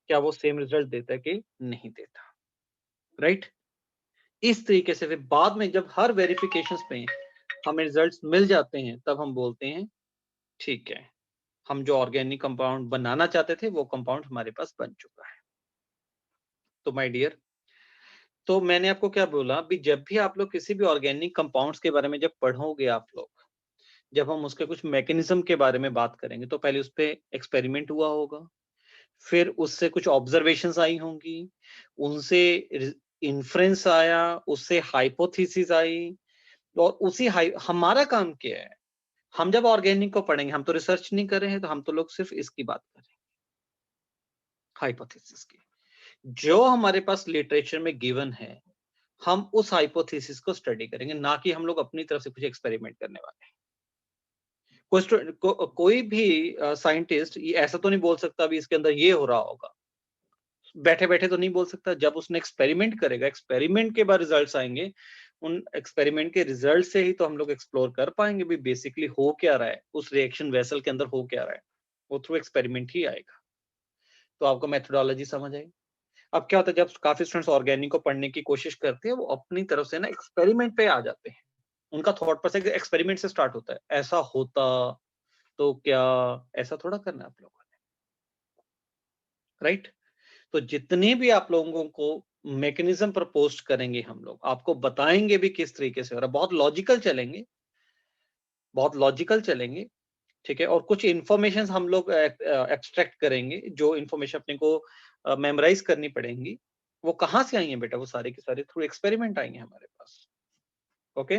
S2: क्या वो सेम रिजल्ट देता है कि नहीं देता, राइट। इस तरीके से फिर बाद में जब हर वेरिफिकेशंस पे हमें रिजल्ट्स मिल जाते हैं तब हम बोलते हैं ठीक है, हम जो ऑर्गेनिक कंपाउंड बनाना चाहते थे वो कंपाउंड हमारे पास बन चुका है। तो माय डियर, तो मैंने आपको क्या बोला, अभी जब भी आप लोग किसी भी ऑर्गेनिक कंपाउंड्स के बारे में जब पढ़ोगे आप लोग, जब हम उसके कुछ मैकेनिज्म के बारे में बात करेंगे तो पहले उस पे एक्सपेरिमेंट हुआ होगा, फिर उससे कुछ ऑब्जर्वेशंस आई होंगी, उनसे इन्फ्रेंस आया, उससे हाइपोथेसिस आई, और हमारा काम क्या है, हम जब ऑर्गेनिक को पढ़ेंगे हम तो रिसर्च नहीं कर रहे हैं, तो हम तो लोग सिर्फ इसकी बात कर रहे हैं, हाइपोथेसिस की। जो हमारे पास लिटरेचर में गिवन है हम उस हाइपोथेसिस को स्टडी करेंगे, ना कि हम लोग अपनी तरफ से कुछ एक्सपेरिमेंट करने वाले हैं। कोई भी साइंटिस्ट ये ऐसा तो नहीं बोल सकता अभी इसके अंदर ये हो रहा होगा, बैठे बैठे तो नहीं बोल सकता। जब उसने एक्सपेरिमेंट करेगा, एक्सपेरिमेंट के बाद रिजल्ट्स आएंगे, उन एक्सपेरिमेंट के रिजल्ट से ही तो हम लोग एक्सप्लोर कर पाएंगे भी बेसिकली हो क्या रहा है, उस रिएक्शन वेसल के अंदर हो क्या रहा है, वो थ्रू एक्सपेरिमेंट ही आएगा। तो आपको मेथोडोलॉजी समझ आई। अब क्या होता है, जब काफी स्टूडेंट्स ऑर्गेनिक को पढ़ने की कोशिश करते हैं, वो अपनी तरफ से ना एक्सपेरिमेंट पे आ जाते हैं। उनका थॉट प्रोसेस एक्सपेरिमेंट से स्टार्ट होता है, ऐसा होता तो क्या, ऐसा थोड़ा करना है आप लोगों ने, राइट। तो जितने भी आप लोगों को मैकेनिज्म प्रपोज करेंगे हम लोग, आपको बताएंगे भी किस तरीके से, और बहुत लॉजिकल चलेंगे, बहुत लॉजिकल चलेंगे, ठीक है। और कुछ इंफॉर्मेशन हम लोग एक्सट्रैक्ट करेंगे, जो इंफॉर्मेशन अपने को मेमोराइज करनी पड़ेंगी, वो कहाँ से आई है बेटा, वो सारे के सारे थ्रू एक्सपेरिमेंट आएंगे हमारे पास। ओके,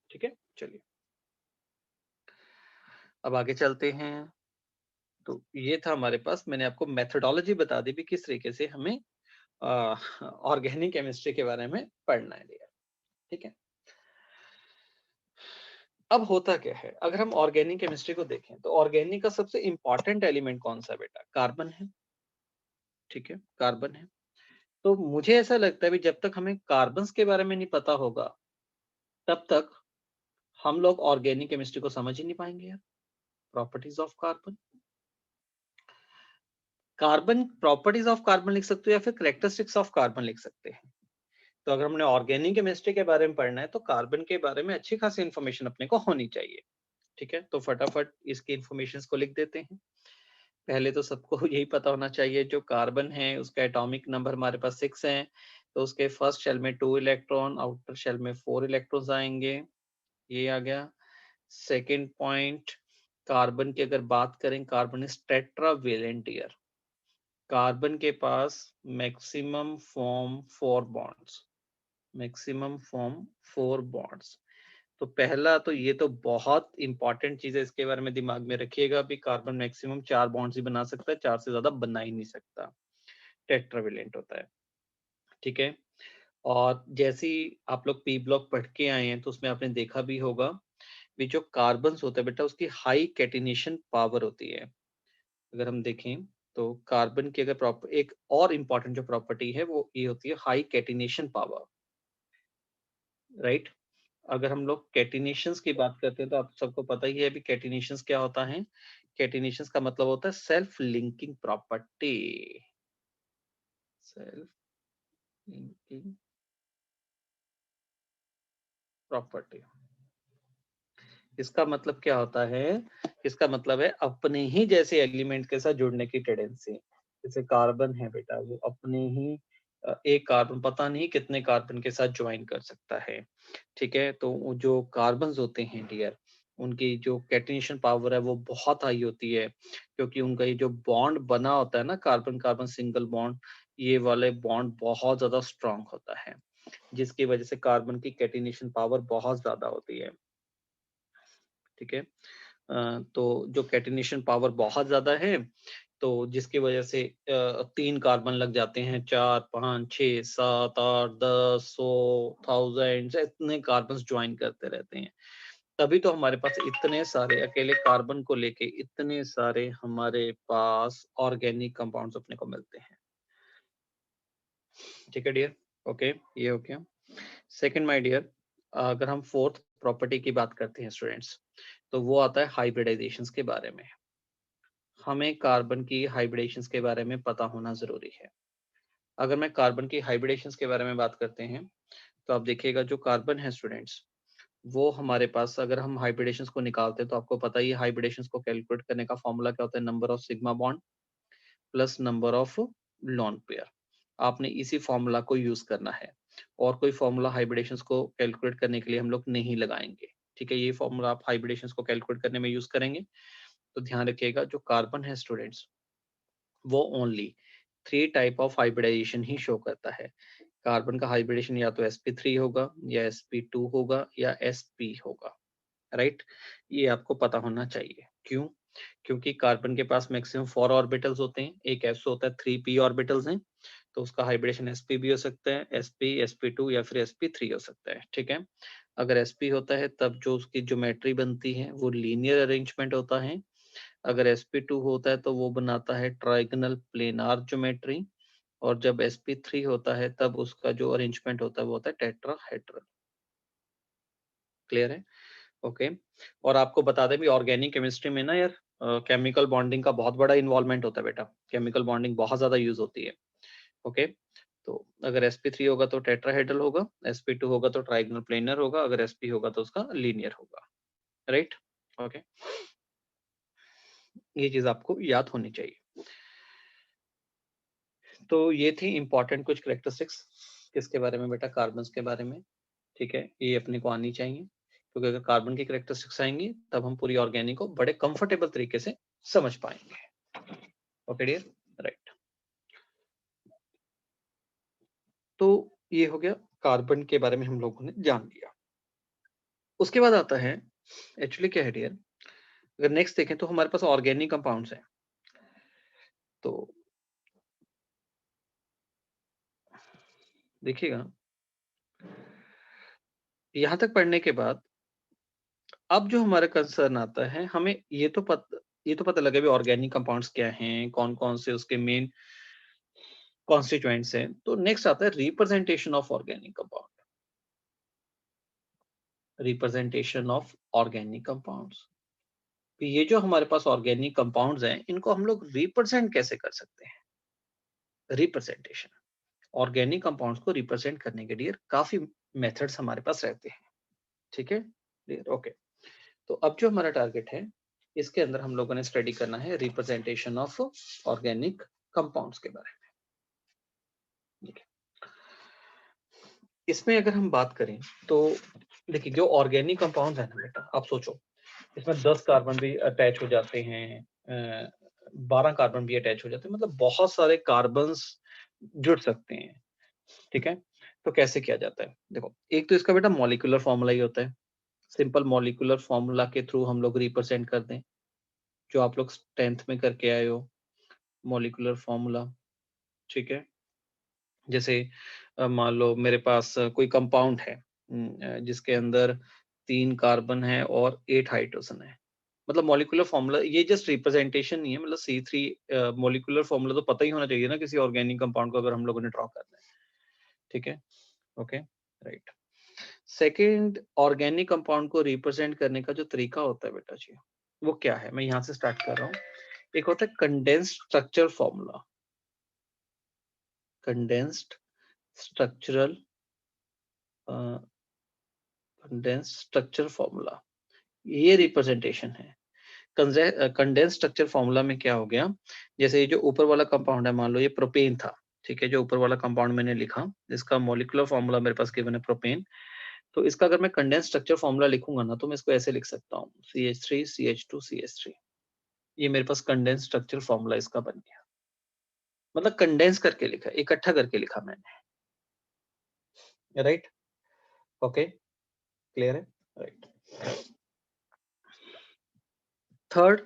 S2: ठीक है, चलिए अब आगे चलते हैं। तो ये था हमारे पास, मैंने आपको मेथोडोलॉजी बता दी भी किस तरीके से हमें ऑर्गेनिक केमिस्ट्री के बारे में पढ़ना है, ठीक है। अब होता क्या है, अगर हम ऑर्गेनिक केमिस्ट्री को देखें तो ऑर्गेनिक का सबसे इंपॉर्टेंट एलिमेंट कौन सा बेटा, कार्बन है, ठीक है, कार्बन है। तो मुझे ऐसा लगता है भी जब तक हमें कार्बन्स के बारे में नहीं पता होगा तब तक हम लोग ऑर्गेनिक केमिस्ट्री को समझ ही नहीं पाएंगे यार। Properties of carbon, carbon properties of carbon लिख सकते हो या फिर कैरेक्टरिस्टिक्स ऑफ कार्बन लिख सकते हैं। तो अगर हमने ऑर्गेनिक केमिस्ट्री के बारे में पढ़ना है तो कार्बन के बारे में अच्छी खासी इंफॉर्मेशन अपने को होनी चाहिए, ठीक है। तो फटाफट इसकी इंफॉर्मेशन को लिख देते हैं। पहले तो सबको यही पता होना चाहिए, जो कार्बन है उसका एटॉमिक नंबर हमारे पास 6 है, तो उसके फर्स्ट शेल में 2 इलेक्ट्रॉन, आउटर शेल में 4 इलेक्ट्रॉन्स आएंगे, ये आ गया। सेकेंड पॉइंट, कार्बन की अगर बात करें, carbon is tetravalent year, carbon के पास maximum form 4 bonds, maximum form 4 bonds. तो पहला तो ये तो बहुत इंपॉर्टेंट चीज है, इसके बारे में दिमाग में रखिएगा भी कार्बन मैक्सिमम 4 बॉन्ड्स ही बना सकता है, 4 से ज्यादा बना ही नहीं सकता, टेट्रावेलेंट होता है, ठीक है। और जैसे ही आप लोग पी ब्लॉक पढ़ के आए हैं तो उसमें आपने देखा भी होगा भी जो कार्बन्स होता है बेटा उसकी हाई कैटिनेशन पावर होती है। अगर हम देखें तो कार्बन की अगर प्रॉपर एक और इम्पॉर्टेंट जो प्रॉपर्टी है वो ये होती है हाई कैटिनेशन पावर, राइट। अगर हम लोग कैटिनेशंस की बात करते हैं तो आप सबको पता ही है अभी कैटिनेशंस क्या होता है। कैटिनेशंस का मतलब होता है self linking property, self linking property. इसका मतलब क्या होता है, इसका मतलब है अपने ही जैसे एलिमेंट के साथ जुड़ने की टेंडेंसी। जैसे कार्बन है बेटा, वो अपने ही एक कार्बन पता नहीं कितने कार्बन के साथ ज्वाइन कर सकता है, ठीक है। तो वो जो कार्बन्स होते हैं डियर, उनकी जो कैटिनेशन पावर है वो बहुत हाई होती है, क्योंकि उनका ये जो बॉन्ड बना होता है ना, कार्बन कार्बन सिंगल बॉन्ड, ये वाले बॉन्ड बहुत ज्यादा स्ट्रांग होता है, जिसकी वजह से कार्बन की कैटिनेशन पावर बहुत ज्यादा होती है, ठीक है। तो जो कैटिनेशन पावर बहुत ज्यादा है, तो जिसकी वजह से 3 कार्बन लग जाते हैं, 4 5 6 7 8 10 100 1000 इतने कार्बन ज्वाइन करते रहते हैं। तभी तो हमारे पास इतने सारे अकेले कार्बन को लेके इतने सारे हमारे पास ऑर्गेनिक कंपाउंड्स अपने को मिलते हैं, ठीक है डियर। ओके, ये हो गया। सेकंड माय डियर, अगर हम फोर्थ प्रॉपर्टी की बात करते हैं स्टूडेंट्स, तो वो आता है हाइब्रिडाइजेशंस के बारे में। हमें कार्बन की हाइब्रिडेशंस के बारे में पता होना जरूरी है। अगर मैं कार्बन की हाइब्रिडेशंस के बारे में बात करते हैं तो आप देखिएगा जो कार्बन है स्टूडेंट्स, वो हमारे पास अगर हम हाइब्रिडेशंस को निकालते हैं तो आपको पता ही है हाइब्रिडेशंस को कैलकुलेट करने का फॉर्मूला क्या होता है, number of sigma bond plus number of lone pair. आपने इसी फॉर्मूला को यूज करना है और कोई फॉर्मूला हाइब्रिडेशंस को कैलकुलेट करने के लिए हम लोग नहीं लगाएंगे। ठीक है, ये फॉर्मूला आप हाइब्रिडेशंस को कैलकुलेट करने में यूज करेंगे। तो ध्यान रखिएगा जो कार्बन है स्टूडेंट्स, वो ओनली 3 टाइप ऑफ हाइब्रिडाइजेशन ही शो करता है। कार्बन का हाइब्रिडेशन या तो sp3 होगा या sp2 होगा या sp होगा, राइट। ये आपको पता होना चाहिए। क्यों? क्योंकि कार्बन के पास मैक्सिमम 4 ऑर्बिटल्स होते हैं, एक s होता है, 3p ऑर्बिटल्स हैं, तो उसका हाइब्रिडेशन sp भी हो सकता है, sp sp2 या फिर sp3 हो सकता है। ठीक है, अगर sp होता है तब जो उसकी ज्योमेट्री बनती है वो लीनियर अरेंजमेंट होता है। अगर sp2 होता है तो वो बनाता है ट्राइगोनल प्लेनार ज्योमेट्री, और जब sp3 होता है तब उसका जो अरेंजमेंट होता है वो होता है टेट्राहेड्रल। क्लियर है? ओके। और आपको बता दें भी ऑर्गेनिक केमिस्ट्री में ना यार केमिकल बॉन्डिंग का बहुत बड़ा इन्वॉल्वमेंट होता है बेटा, केमिकल बॉन्डिंग बहुत ज्यादा यूज होती है। ओके, तो अगर sp3 होगा तो टेट्राहेड्रल होगा, sp2 होगा तो ट्राइगोनल प्लेनर होगा, अगर sp होगा तो उसका लीनियर होगा, राइट। ओके, ये चीज आपको याद होनी चाहिए। तो ये थी इंपॉर्टेंट कुछ करेक्टरिस्टिक्स किसके बारे में बेटा, कार्बन के बारे में। ठीक है, ये अपने को आनी चाहिए, क्योंकि अगर कार्बन की करेक्टरिस्टिक्स आएंगी तब हम पूरी ऑर्गेनिक को बड़े कंफर्टेबल तरीके से समझ पाएंगे। Okay dear, right. तो ये हो गया कार्बन के बारे में हम लोगों ने जान लिया। उसके बाद आता है एक्चुअली क्या है डियर, अगर नेक्स्ट देखें तो हमारे पास ऑर्गेनिक कंपाउंड्स हैं। तो देखिएगा यहां तक पढ़ने के बाद अब जो हमारा कंसर्न आता है, हमें ये तो पता लगे भी ऑर्गेनिक कंपाउंड्स क्या हैं, कौन कौन से उसके मेन कॉन्स्टिट्यूएंट्स हैं। तो नेक्स्ट आता है representation of organic compound, representation of organic compounds. ये जो हमारे पास ऑर्गेनिक कंपाउंड्स हैं इनको हम लोग रिप्रेजेंट कैसे कर सकते हैं। रिप्रेजेंटेशन, ऑर्गेनिक कंपाउंड्स को रिप्रेजेंट करने के लिए काफी मेथड्स हमारे पास रहते हैं। ठीक है, ओके। तो अब जो हमारा टारगेट है इसके अंदर हम लोगों ने स्टडी करना है रिप्रेजेंटेशन ऑफ ऑर्गेनिक कंपाउंड्स के बारे में। ठीक है, इसमें अगर हम बात करें तो देखिए जो ऑर्गेनिक कंपाउंड्स है ना बेटा, आप सोचो इसमें 10 कार्बन भी अटैच हो जाते हैं, 12 कार्बन भी अटैच हो जाते हैं, मतलब बहुत सारे कार्बन्स जुड़ सकते हैं। ठीक है, तो कैसे किया जाता है, देखो एक तो इसका बेटा मॉलिक्यूलर फॉर्मूला ही होता है। सिंपल मॉलिक्यूलर फॉर्मूला के थ्रू हम लोग रिप्रेजेंट कर दें, जो आप लोग 10th में करके आए हो मॉलिक्यूलर फॉर्मूला। ठीक है, जैसे मान लो मेरे पास कोई कंपाउंड है जिसके अंदर 3 कार्बन है और 8 हाइड्रोजन है, मतलब मॉलिक्यूलर फॉर्मूला ये जस्ट रिप्रेजेंटेशन नहीं है, मतलब C3 मॉलिक्यूलर फॉर्मूला तो पता ही होना चाहिए ना किसी ऑर्गेनिक कंपाउंड को अगर हम लोगों ने ड्रॉ करना है। ठीक है, okay, right. Second, organic compound को रिप्रेजेंट करने का जो तरीका होता है बेटा जी, वो क्या है, मैं यहाँ से स्टार्ट कर रहा हूँ। एक होता है condensed structure formula, condensed structural condensed structure formula, ये रिप्रेजेंटेशन है। कंडेंस स्ट्रक्चर फॉर्मूला में क्या हो गया, जैसे ये जो ऊपर वाला कंपाउंड है, मान लो ये प्रोपेन था। ठीक है, जो ऊपर वाला कंपाउंड मैंने लिखा इसका मॉलिक्यूलर फॉर्मूला मेरे पास गिवन है प्रोपेन, तो इसका अगर मैं कंडेंस स्ट्रक्चर फॉर्मूला लिखूंगा ना तो मैं इसको ऐसे लिख सकता हूँ CH3 CH2 CH3। ये मेरे पास कंडेंस स्ट्रक्चर फॉर्मूला इसका बन गया, मतलब कंडेंस करके लिखा, इकट्ठा करके लिखा मैंने, राइट। ओके, क्लियर है, राइट। थर्ड,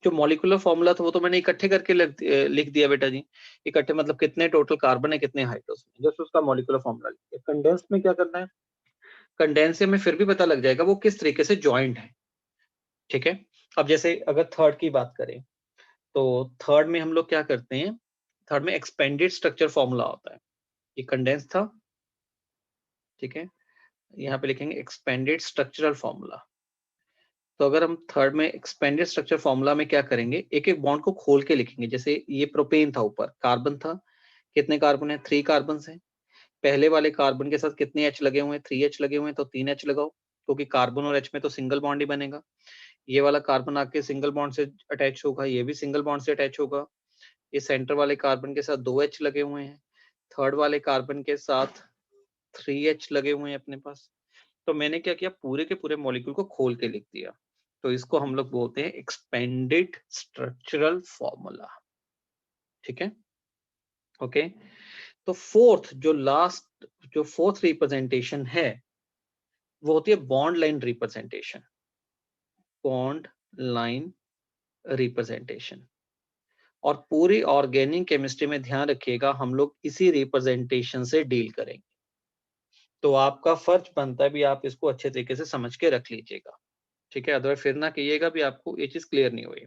S2: जो मॉलिक्यूलर फॉर्मूला था वो तो मैंने इकट्ठे करके लिख दिया बेटा जी। इकट्ठे मतलब कितने टोटल कार्बन है कितने हाइड्रोजन है, जस्ट उसका मॉलिक्यूलर फॉर्मूला लिख दिया। कंडेंस में क्या करना है, कंडेंस में फिर भी पता लग जाएगा वो किस तरीके से ज्वाइंट है। ठीक है, अब जैसे अगर थर्ड की बात करें तो थर्ड में हम लोग क्या करते हैं, थर्ड में एक्सपेंडेड स्ट्रक्चर फॉर्मूला होता है। ये कंडेंस था, ठीक है, यहाँ पे लिखेंगे एक्सपेंडेड स्ट्रक्चरल फॉर्मूला। तो अगर हम थर्ड में एक्सपेंडेड स्ट्रक्चर फॉर्मूला में क्या करेंगे, एक एक बॉन्ड को खोल के लिखेंगे। जैसे ये प्रोपेन था, ऊपर कार्बन था, कितने कार्बन है, 3 कार्बन है। पहले वाले कार्बन के साथ कितने एच लगे हुए हैं, 3H लगे हुए हैं, तो 3 एच लगाओ, क्योंकि कार्बन और एच में तो सिंगल बॉन्ड ही बनेगा। ये वाला कार्बन आके सिंगल बॉन्ड से अटैच होगा, ये भी सिंगल बॉन्ड से अटैच होगा। ये सेंटर वाले कार्बन के साथ 2H लगे हुए हैं, थर्ड वाले कार्बन के साथ 3H लगे हुए हैं अपने पास। तो मैंने क्या किया, पूरे के पूरे मॉलिक्यूल को खोल के लिख दिया। तो इसको हम लोग बोलते हैं एक्सपेंडेड स्ट्रक्चरल फॉर्मूला। ठीक है, ओके। तो जो फोर्थ रिप्रेजेंटेशन है वो होती है bond line representation. Bond line representation. और पूरी ऑर्गेनिक केमिस्ट्री में ध्यान रखिएगा, हम लोग इसी रिप्रेजेंटेशन से डील करेंगे। तो आपका फर्ज बनता है भी आप इसको अच्छे तरीके से समझ के रख लीजिएगा। ठीक है, अदरवाइज फिर ना कहिएगा भी आपको ये चीज क्लियर नहीं हुई।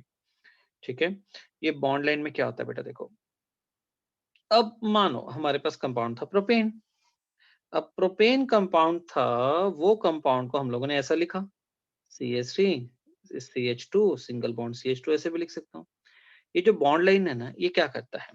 S2: ठीक है, ये बॉन्ड लाइन में क्या होता है बेटा, देखो अब मानो हमारे पास कंपाउंड था प्रोपेन। अब प्रोपेन कंपाउंड था, वो कंपाउंड को हम लोगों ने ऐसा लिखा, CH3 CH2 single bond CH2, ऐसे भी लिख सकता हूँ। ये जो बॉन्ड लाइन है ना, ये क्या करता है,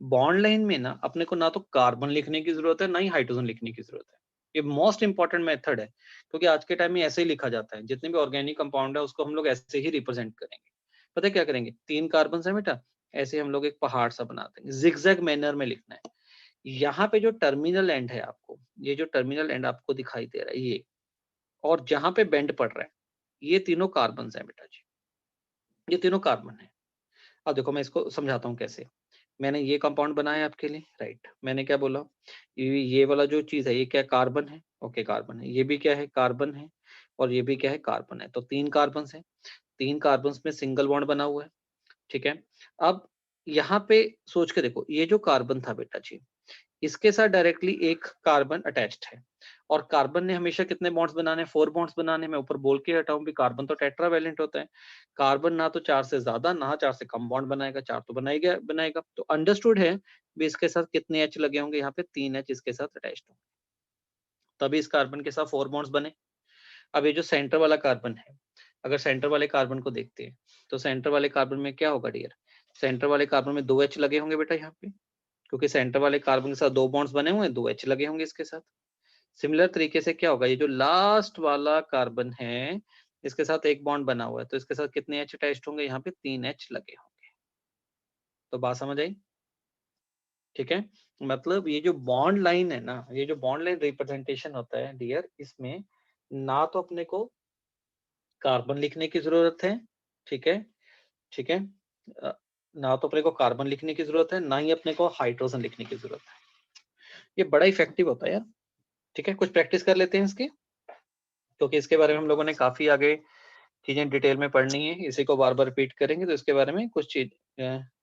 S2: बॉन्ड लाइन में ना अपने को ना तो कार्बन लिखने की जरूरत है, ना ही हाइड्रोजन लिखने की जरूरत है। ये मोस्ट इंपॉर्टेंट मेथड है, क्योंकि आज के टाइम में ऐसे ही लिखा जाता है। जितने भी ऑर्गेनिक कंपाउंड है उसको हम लोग ऐसे ही रिप्रेजेंट करेंगे। पता है क्या करेंगे, 3 कार्बन है बेटा, ऐसे हम लोग एक पहाड़ सा बना देंगे, जिगजैग मैनर में लिखना है। यहाँ पे जो टर्मिनल एंड है, आपको ये जो टर्मिनल एंड आपको दिखाई दे रहा है ये, और जहां पे बेंड पड़ रहा है, ये तीनों कार्बन है बेटा जी, ये तीनों कार्बन है। अब देखो मैं इसको समझाता हूँ कैसे। मैंने ये कंपाउंड बनाया आपके लिए, राइट। मैंने क्या बोला, ये वाला जो चीज है ये क्या, कार्बन है, ओके कार्बन है। ये भी क्या है, कार्बन है। और ये भी क्या है, कार्बन है। तो 3 कार्बन है, 3 कार्बन में सिंगल बॉन्ड बना हुआ है। ठीक है, अब यहाँ पे सोच के देखो, ये जो कार्बन था बेटा जी, इसके साथ डायरेक्टली एक कार्बन अटैच्ड है। और कार्बन ने हमेशा कितने बॉन्ड्स बनाने, 4 बॉन्ड्स बनाने। मैं ऊपर बोल के हटाऊं भी, कार्बन तो टेट्रावैलेंट होता है। कार्बन ना तो 4 से ज्यादा ना 4 से कम बॉन्ड बनाएगा, 4 तो बनाएगा बनाएगा। तो अंडरस्टूड है भी इसके साथ कितने एच लगे होंगे, यहाँ पे 3 एच इसके साथ अटैच्ड होंगे, तभी इस कार्बन के साथ 4 बॉन्ड्स बने। अब ये जो सेंटर वाला कार्बन है, अगर सेंटर वाले कार्बन को देखते हैं तो सेंटर वाले कार्बन में क्या होगा डियर, सेंटर वाले कार्बन में 2H लगे होंगे बेटा यहाँ पे, क्योंकि सेंटर वाले कार्बन के साथ 2 बॉन्ड्स बने हुए हैं, 2H लगे होंगे इसके साथ। सिमिलर तरीके से क्या होगा, ये जो लास्ट वाला कार्बन है इसके साथ एक बॉन्ड बना हुआ है, तो इसके साथ कितने H अटैच्ड होंगे, यहाँ पे 3H लगे होंगे। तो बात समझ आई। ठीक है, मतलब ये जो बॉन्ड लाइन है ना, ये जो बॉन्ड लाइन रिप्रेजेंटेशन होता है डियर, इसमें ना तो अपने को कार्बन लिखने की जरूरत है, ठीक है, ठीक है, ना तो अपने को कार्बन लिखने की जरूरत है, ना ही अपने को हाइड्रोजन लिखने की जरूरत है। ये बड़ा इफेक्टिव होता है यार। ठीक है, कुछ प्रैक्टिस कर लेते हैं इसकी, क्योंकि इसके बारे में हम लोगों ने काफी आगे चीजें डिटेल में पढ़नी है। इसी को बार बार रिपीट करेंगे तो इसके बारे में कुछ चीज,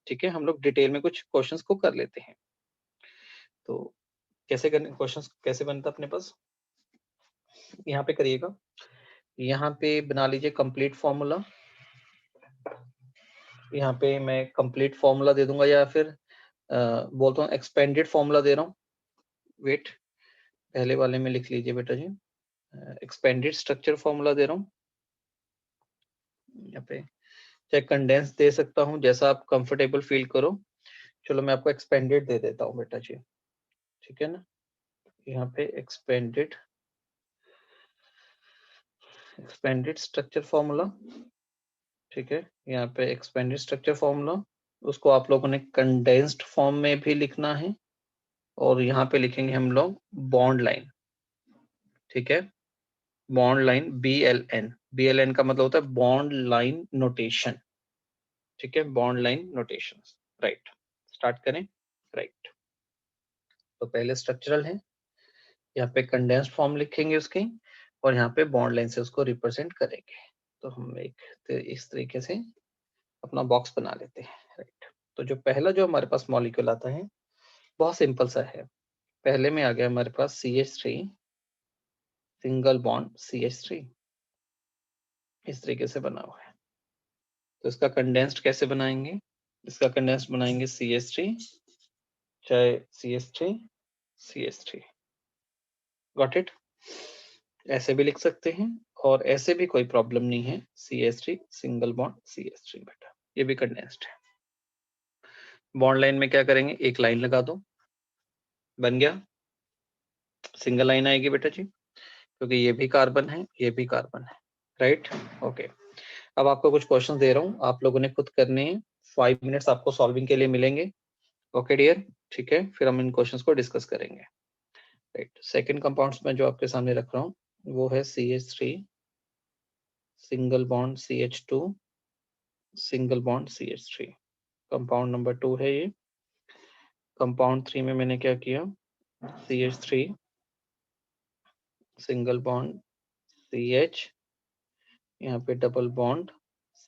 S2: ठीक है, हम लोग डिटेल में कुछ क्वेश्चंस को कर लेते हैं। तो कैसे करने, क्वेश्चंस कैसे बनता अपने पास, यहाँ पे करिएगा, यहाँ पे बना लीजिए कंप्लीट फॉर्मूला। यहाँ पे मैं कंप्लीट फॉर्मूला दे दूंगा, या फिर बोलता हूँ एक्सपेंडेड फॉर्मूला दे रहा हूँ। वेट, पहले वाले में लिख लीजिए बेटा जी, एक्सपेंडेड स्ट्रक्चर फॉर्मूला दे रहा हूँ। यहाँ पे चाहे कंडेंस दे सकता हूँ, जैसा आप कंफर्टेबल फील करो। चलो मैं आपको एक्सपेंडेड दे देता हूँ बेटा जी, ठीक है ना। यहाँ पे एक्सपेंडेड स्ट्रक्चर फॉर्मूला, ठीक है। यहाँ पे एक्सपेंडेड स्ट्रक्चर फॉर्मूला, उसको आप लोगों ने कंडेंस्ड फॉर्म में भी लिखना है, और यहाँ पे लिखेंगे हम लोग बॉन्ड लाइन, ठीक है, बॉन्ड लाइन BLN का मतलब होता है बॉन्ड लाइन नोटेशन, ठीक है, bond line notation, right. Start करें, राइट। तो पहले स्ट्रक्चरल है, यहाँ पे कंडेंस्ड फॉर्म लिखेंगे उसकी, और यहाँ पे बॉन्ड लाइन से उसको रिप्रेजेंट करेंगे। तो हम इस तरीके से अपना बॉक्स बना लेते हैं, राइट। तो जो पहला जो हमारे पास मॉलिक्यूल आता है बहुत सिंपल सा है। पहले में आ गया हमारे पास CH3 सिंगल बॉन्ड CH3, इस तरीके से बना हुआ है। तो इसका कंडेंस्ड कैसे बनाएंगे, इसका कंडेंस्ड बनाएंगे CH3, चाहे CH3 गॉट इट, ऐसे भी लिख सकते हैं और ऐसे भी कोई प्रॉब्लम नहीं है। CH3 सिंगल बॉन्ड CH3 बेटा, ये भी कंडेंस्ड है। बॉन्ड लाइन में क्या करेंगे, एक लाइन लगा दो, बन गया, सिंगल लाइन आएगी बेटा जी, क्योंकि ये भी कार्बन है, ये भी कार्बन है, राइट। ओके, अब आपको कुछ क्वेश्चन दे रहा हूँ, आप लोगों ने खुद करने हैं। 5 मिनट्स आपको सॉल्विंग के लिए मिलेंगे। ओके डियर, ठीक है, फिर हम इन क्वेश्चंस को डिस्कस करेंगे। राइट, सेकंड कंपाउंड्स में जो आपके सामने रख रहा हूँ वो है CH3 single bond CH2 single bond CH3, compound number 2 है ये। कंपाउंड 3 में मैंने क्या किया, CH3 सिंगल बॉन्ड CH, यहाँ पे डबल बॉन्ड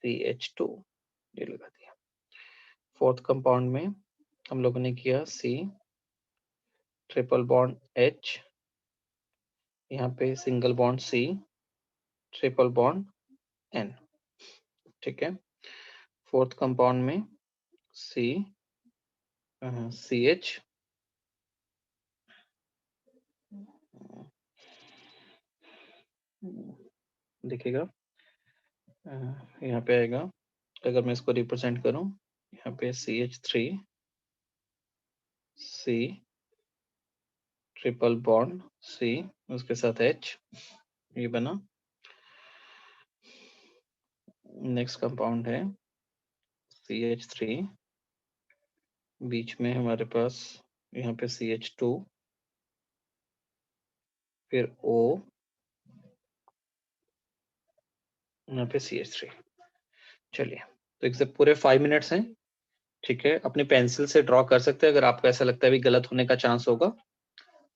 S2: CH2, ये लगा दिया। फोर्थ कंपाउंड में हम लोगों ने किया C ट्रिपल बॉन्ड H, यहाँ पे single bond C triple bond N, ठीक है। फोर्थ कंपाउंड में C CH, देखिएगा यहाँ पे आएगा, अगर मैं इसको रिप्रेजेंट करूं, यहाँ पे CH3 C triple bond C, उसके साथ H, ये बना। नेक्स्ट कंपाउंड है CH3, बीच में हमारे पास यहाँ पे CH2, फिर O, यहाँ पे CH3। चलिए, तो एग्जैक्ट पूरे 5 मिनट्स हैं, ठीक है। अपनी पेंसिल से ड्रॉ कर सकते हैं, अगर आपको ऐसा लगता है भी गलत होने का चांस होगा,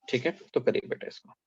S2: ठीक है, तो करिए बेटा इसको।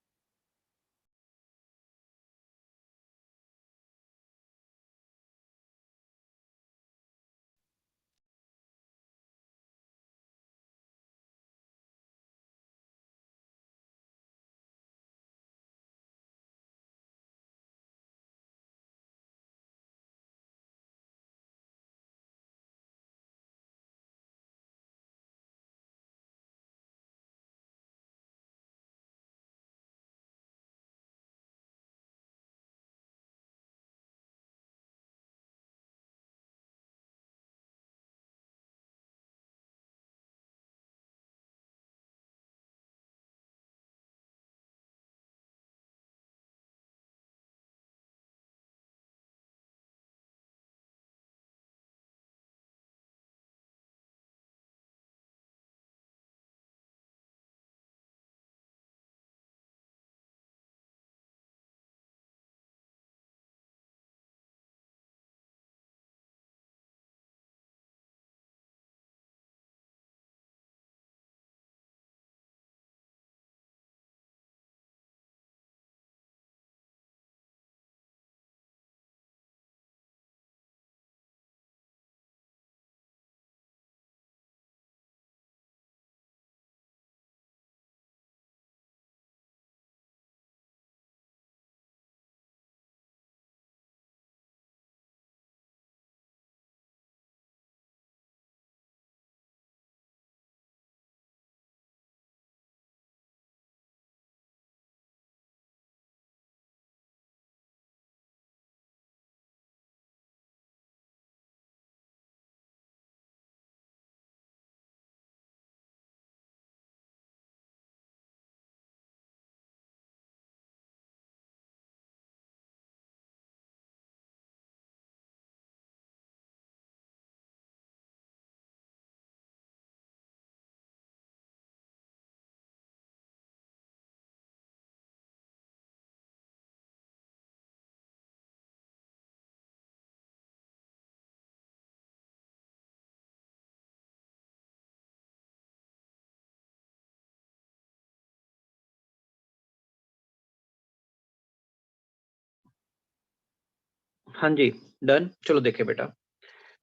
S2: हाँ जी, डन। चलो देखिए बेटा,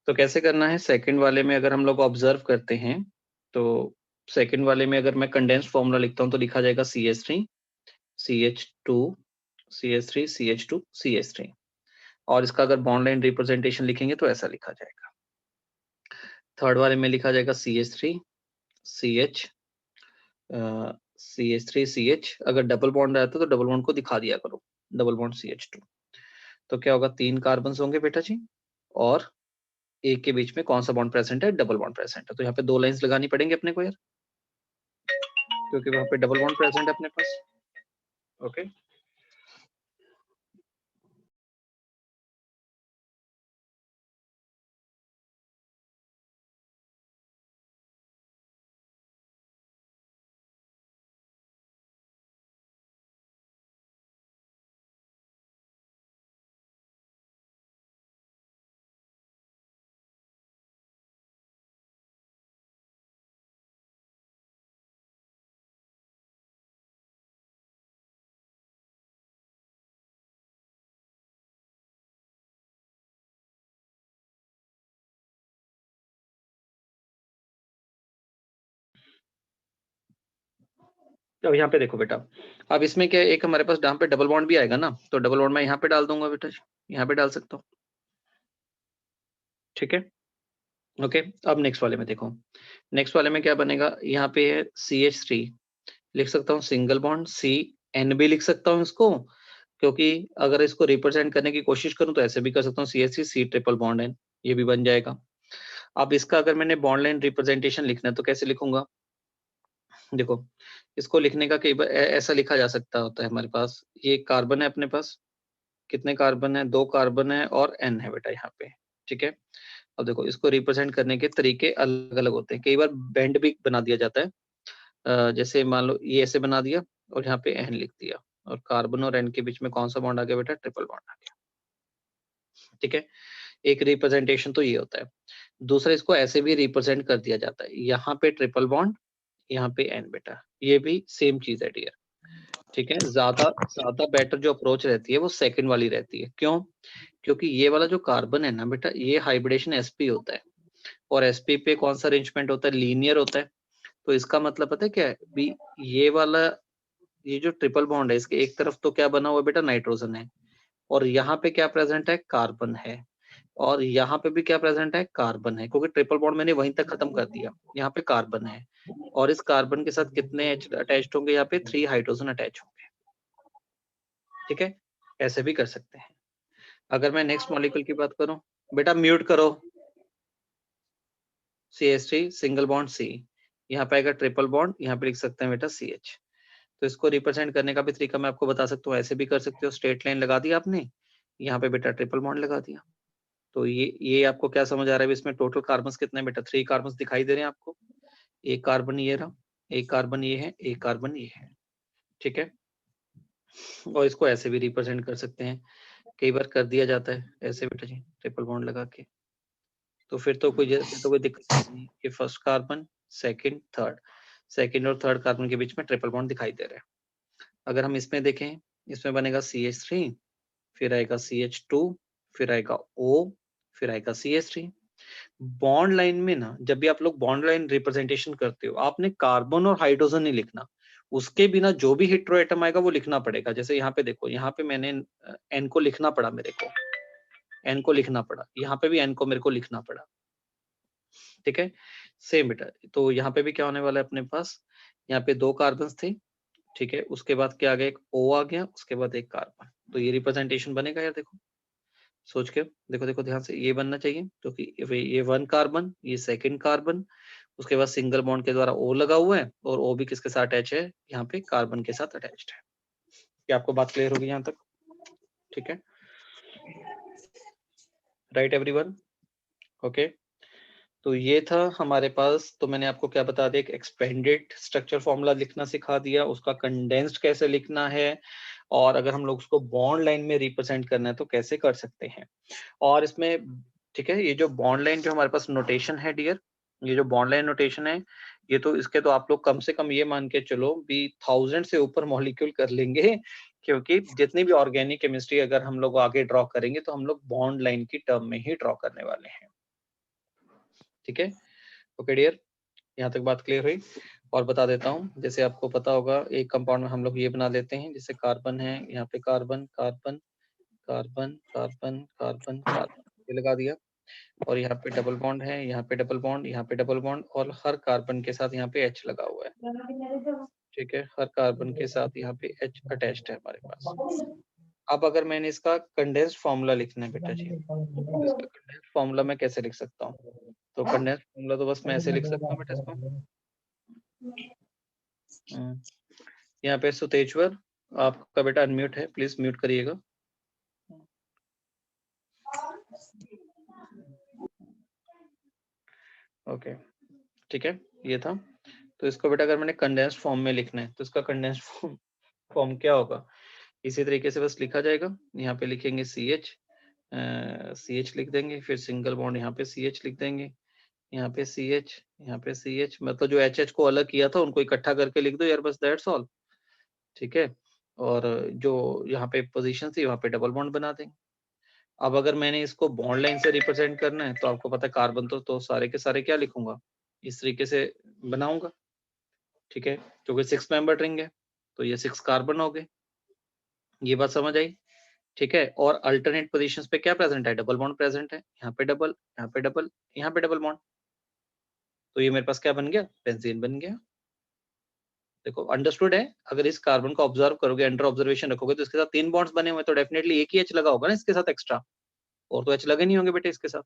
S2: तो कैसे करना है। सेकंड वाले में अगर हम लोग ऑब्जर्व करते हैं, तो सेकंड वाले में अगर मैं कंडेंस्ड फॉर्मूला लिखता हूँ तो लिखा जाएगा CH3 CH2 CH3 CH2 CH3, और इसका अगर बॉन्ड लाइन रिप्रेजेंटेशन लिखेंगे तो ऐसा लिखा जाएगा। थर्ड वाले में लिखा जाएगा CH3 CH CH3 CH, अगर डबल बॉन्ड रहता तो डबल बॉन्ड को दिखा दिया करो, डबल बॉन्ड CH2, तो क्या होगा, 3 कार्बन होंगे बेटा जी, और एक के बीच में कौन सा बॉन्ड प्रेजेंट है, डबल बॉन्ड प्रेजेंट है। तो यहाँ पे 2 लाइंस लगानी पड़ेंगे अपने को यार, क्योंकि वहां पे डबल बॉन्ड प्रेजेंट है अपने पास। ओके, तो यहाँ पे देखो बेटा, अब इसमें क्या है, एक हमारे पास यहाँ पे डबल बॉन्ड भी आएगा ना, तो डबल बॉन्ड मैं यहाँ पे डाल दूंगा बेटा जी, यहाँ पे डाल सकता हूँ। ठीक है, ओके। अब नेक्स्ट वाले में देखो, नेक्स्ट वाले में क्या बनेगा, यहाँ पे है CH3, लिख सकता हूँ सिंगल बॉन्ड, CN भी लिख सकता हूँ इसको, क्योंकि अगर इसको रिप्रेजेंट करने की कोशिश करूँ तो ऐसे भी कर सकता हूँ, CH3 C triple bond N, ये भी बन जाएगा। अब इसका अगर मैंने बॉन्ड लाइन रिप्रेजेंटेशन लिखना है तो कैसे लिखूंगा, देखो इसको लिखने का कई बार ऐसा लिखा जा सकता होता है, हमारे पास ये कार्बन है, अपने पास कितने कार्बन है, 2 कार्बन है और N है बेटा यहाँ पे। ठीक है, अब देखो इसको रिप्रेजेंट करने के तरीके अलग अलग होते हैं, कई बार बैंड भी बना दिया जाता है, जैसे मान लो ये ऐसे बना दिया और यहाँ पे N लिख दिया, और कार्बन और N के बीच में कौन सा बॉन्ड आ गया बेटा, ट्रिपल बॉन्ड आ गया। ठीक है, एक रिप्रेजेंटेशन तो ये होता है। दूसरा, इसको ऐसे भी रिप्रेजेंट कर दिया जाता है, यहाँ पे ट्रिपल बॉन्ड, यहाँ पे N बेटा, ये भी सेम चीज है डियर। ठीक है, ज्यादा ज्यादा बेटर जो अप्रोच रहती है वो सेकंड वाली रहती है। क्यों, क्योंकि ये वाला जो कार्बन है ना बेटा, ये हाइब्रिडेशन sp होता है, और sp पे कौन सा अरेंजमेंट होता है, लीनियर होता है। तो इसका मतलब पता है क्या है भी, ये वाला ये जो ट्रिपल बॉन्ड है, इसके एक तरफ तो क्या बना हुआ है बेटा, नाइट्रोजन है, और यहाँ पे क्या प्रेजेंट है, कार्बन है, और यहाँ पे भी क्या प्रेजेंट है, कार्बन है, क्योंकि ट्रिपल बॉन्ड मैंने वहीं तक खत्म कर दिया, यहाँ पे कार्बन है, और इस कार्बन के साथ कितने H अटैच्ड होंगे, यहाँ पे 3 हाइड्रोजन अटैच होंगे। ठीक है, ऐसे भी कर सकते हैं। अगर मैं नेक्स्ट मॉलिक्यूल की बात करूं, बेटा म्यूट करो, CH3 सिंगल बॉन्ड C, यहाँ पे आएगा ट्रिपल बॉन्ड, यहाँ पे लिख सकते हैं बेटा CH। तो इसको रिप्रेजेंट करने का भी तरीका मैं आपको बता सकता हूँ, ऐसे भी कर सकते हो, स्ट्रेट लाइन लगा दिया आपने, यहाँ पे बेटा ट्रिपल बॉन्ड लगा दिया। तो ये आपको क्या समझ आ रहा है, इसमें टोटल कार्बन कितने बेटा, 3 कार्बन दिखाई दे रहे हैं आपको, एक कार्बन ये रहा, एक कार्बन ये है, एक कार्बन ये है। ठीक है, और इसको ऐसे भी रिप्रेजेंट कर सकते हैं, कई बार कर दिया जाता है ऐसे बेटा जी, ट्रिपल बॉन्ड लगा के। तो फिर तो कोई दिक्कत नहीं कि फर्स्ट कार्बन, सेकंड और थर्ड कार्बन के बीच में ट्रिपल बॉन्ड दिखाई दे रहे हैं। अगर हम इसमें देखें, इसमें बनेगा CH3, फिर आएगा CH2, फिर आएगा O, फिर आएगा CH3। बॉन्ड लाइन में ना, जब भी आप लोग बॉन्ड लाइन रिप्रेजेंटेशन करते हो, आपने कार्बन और हाइड्रोजन नहीं लिखना, उसके बिना जो भी हेटेरो एटम आएगा वो लिखना पड़ेगा। जैसे यहाँ पे देखो, यहाँ पे मैंने N को लिखना पड़ा, मेरे को N को लिखना पड़ा, यहाँ पे भी N को मेरे को लिखना पड़ा। ठीक है, सेम बेटा। तो यहाँ पे भी क्या होने वाला है अपने पास, यहाँ पे 2 कार्बन थे, ठीक है, उसके बाद क्या आ गया, एक O आ गया, उसके बाद एक कार्बन। तो ये रिप्रेजेंटेशन बनेगा यार, देखो सोच के, देखो देखो ध्यान से, ये बनना चाहिए, क्योंकि ये 1 कार्बन, ये सेकंड कार्बन, उसके बाद सिंगल बॉन्ड के द्वारा O लगा हुआ है, और O भी किसके साथ अटैच है, यहाँ पे कार्बन के साथ अटैच्ड है। क्या आपको बात क्लियर होगी यहाँ तक? ठीक है, राइट एवरीवन, ओके। तो ये था हमारे पास, तो मैंने आपको क्या बता दिया, एक एक्सपेंडेड स्ट्रक्चर फॉर्मूला लिखना सिखा दिया, उसका कंडेंस्ड कैसे लिखना है, और अगर हम लोग उसको बॉन्ड लाइन में रिप्रेजेंट करना है तो कैसे कर सकते हैं। और इसमें ठीक है, ये जो बॉन्ड लाइन जो हमारे पास नोटेशन है डियर, ये जो बॉन्ड लाइन नोटेशन है, ये तो इसके तो आप लोग कम से कम ये मान के चलो भी 1000 से ऊपर मॉलिक्यूल कर लेंगे, क्योंकि जितनी भी ऑर्गेनिक केमिस्ट्री अगर हम लोग आगे ड्रॉ करेंगे तो हम लोग बॉन्ड लाइन की टर्म में ही ड्रॉ करने वाले हैं। ठीक है, ओके डियर, यहाँ तक बात क्लियर हुई। और बता देता हूँ, जैसे आपको पता होगा, एक कंपाउंड में हम लोग ये बना लेते हैं, जैसे कार्बन है, यहाँ पे carbon carbon carbon carbon carbon carbon, ये लगा दिया, और यहाँ पे डबल बॉन्ड है, यहाँ पे डबल बॉन्ड, यहाँ पे डबल बॉन्ड, और हर कार्बन के साथ यहाँ पे H लगा हुआ है। ठीक है, हर कार्बन के साथ यहाँ पे H अटैच्ड है हमारे पास। अब अगर मैंने इसका कंडेंस्ड फॉर्मूला लिखना है बेटा जी, तो इसका कंडेंस्ड फॉर्मूला मैं कैसे लिख सकता हूँ? तो कंडेंस्ड फॉर्मूला तो बस मैं ऐसे लिख सकता हूँ बेटा इसको। यहाँ पे सुतेश्वर आपका बेटा अनम्यूट है, प्लीज म्यूट करिएगा। ओके ठीक है, ये था। तो इसको बेटा अगर मैंने कंडेंस्ड फॉर्म में लिखना है तो इसका कंडेंस्ड फॉर्म क्या होगा? इसी तरीके से बस लिखा जाएगा। यहाँ पे लिखेंगे CH, CH लिख देंगे, फिर सिंगल बॉन्ड यहाँ पे CH लिख देंगे, यहाँ पे CH, यहाँ पे CH, मतलब जो HH को अलग किया था उनको इकट्ठा करके लिख दो यार, बस दैट्स ऑल। ठीक है, और जो यहाँ पे पोजीशन थी वहाँ पे डबल बॉन्ड बना देंगे। अब अगर मैंने इसको बॉन्ड लाइन से रिप्रेजेंट करना है तो आपको पता है कार्बन तो सारे के सारे क्या लिखूंगा, इस तरीके से बनाऊंगा। ठीक है, क्योंकि 6 मेंबर रिंग है तो ये 6 कार्बन हो गए। ये बात समझ आई? ठीक है, और अल्टरनेट पोजीशंस पे क्या प्रेजेंट है? डबल बॉन्ड प्रेजेंट है, यहाँ पे डबल, यहाँ पे डबल, यहाँ पे डबल बॉन्ड। तो ये मेरे पास क्या बन गया? बेंजीन बन गया। देखो अंडरस्टूड है? अगर इस कार्बन को ऑब्जर्व करोगे, अंडर ऑब्जर्वेशन रखोगे तो इसके साथ 3 बॉन्ड्स बने हुए, तो डेफिनेटली एक ही H लगा होगा ना इसके साथ एक्स्ट्रा, और तो H लगे नहीं होंगे बेटे इसके साथ।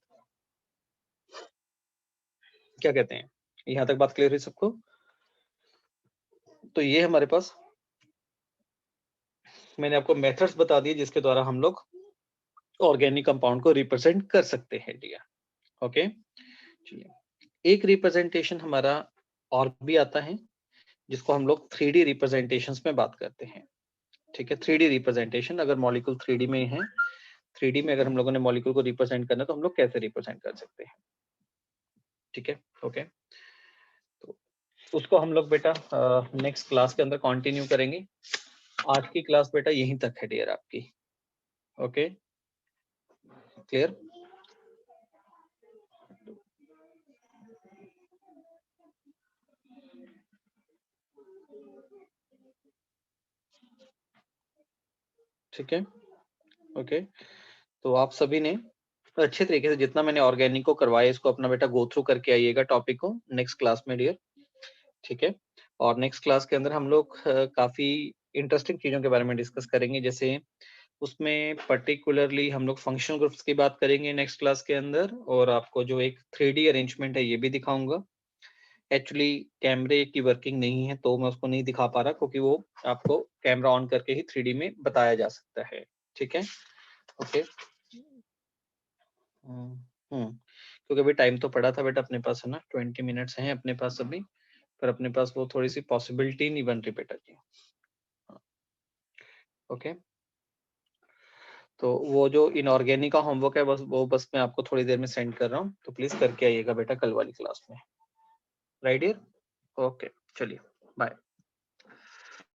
S2: क्या कहते हैं? यहाँ तक बात क्लियर है सबको? तो ये हमारे पास मैंने आपको मेथड्स बता दिए जिसके द्वारा हम लोग ऑर्गेनिक कंपाउंड को रिप्रेजेंट कर सकते हैं डियर। ओके, चलिए एक रिप्रेजेंटेशन हमारा और भी आता है जिसको हम लोग 3D रिप्रेजेंटेशंस में बात करते हैं। ठीक है, 3D रिप्रेजेंटेशन, अगर मॉलिक्यूल 3D में है, 3D में अगर हम लोगों ने मॉलिक्यूल को रिप्रेजेंट करना है तो हम लोग कैसे रिप्रेजेंट कर सकते हैं। ठीक है, ओके, तो उसको हम लोग बेटा नेक्स्ट क्लास के अंदर कंटिन्यू करेंगे। आज की क्लास बेटा यहीं तक है डियर आपकी। Okay, clear? ठीक है, ओके, तो आप सभी ने अच्छे तरीके से जितना मैंने ऑर्गेनिक को करवाया इसको अपना बेटा गो थ्रू करके आइएगा टॉपिक को नेक्स्ट क्लास में डियर। ठीक है, और नेक्स्ट क्लास के अंदर हम लोग काफी इंटरेस्टिंग चीजों के बारे में डिस्कस करेंगे, जैसे उसमें पर्टिकुलरली हम लोग फंक्शनल ग्रुप्स की बात करेंगे नेक्स्ट क्लास के अंदर, और आपको जो एक 3D अरेंजमेंट है ये भी दिखाऊंगा। एक्चुअली कैमरे की वर्किंग नहीं है तो मैं उसको नहीं दिखा पा रहा, क्योंकि वो आपको कैमरा ऑन करके ही 3D में बताया जा सकता है। ठीक है, ओके, क्योंकि अभी टाइम तो पड़ा था बेटा अपने पास, है ना, 20 मिनट्स हैं अपने पास अभी, पर अपने पास वो थोड़ी सी पॉसिबिलिटी नहीं बन रही बेटा जी। ओके, तो वो जो इनऑर्गेनिक का होमवर्क है बस मैं आपको थोड़ी देर में सेंड कर रहा हूँ, तो प्लीज करके आइएगा बेटा कल वाली क्लास में। Right dear? ओके, चलिए बाय।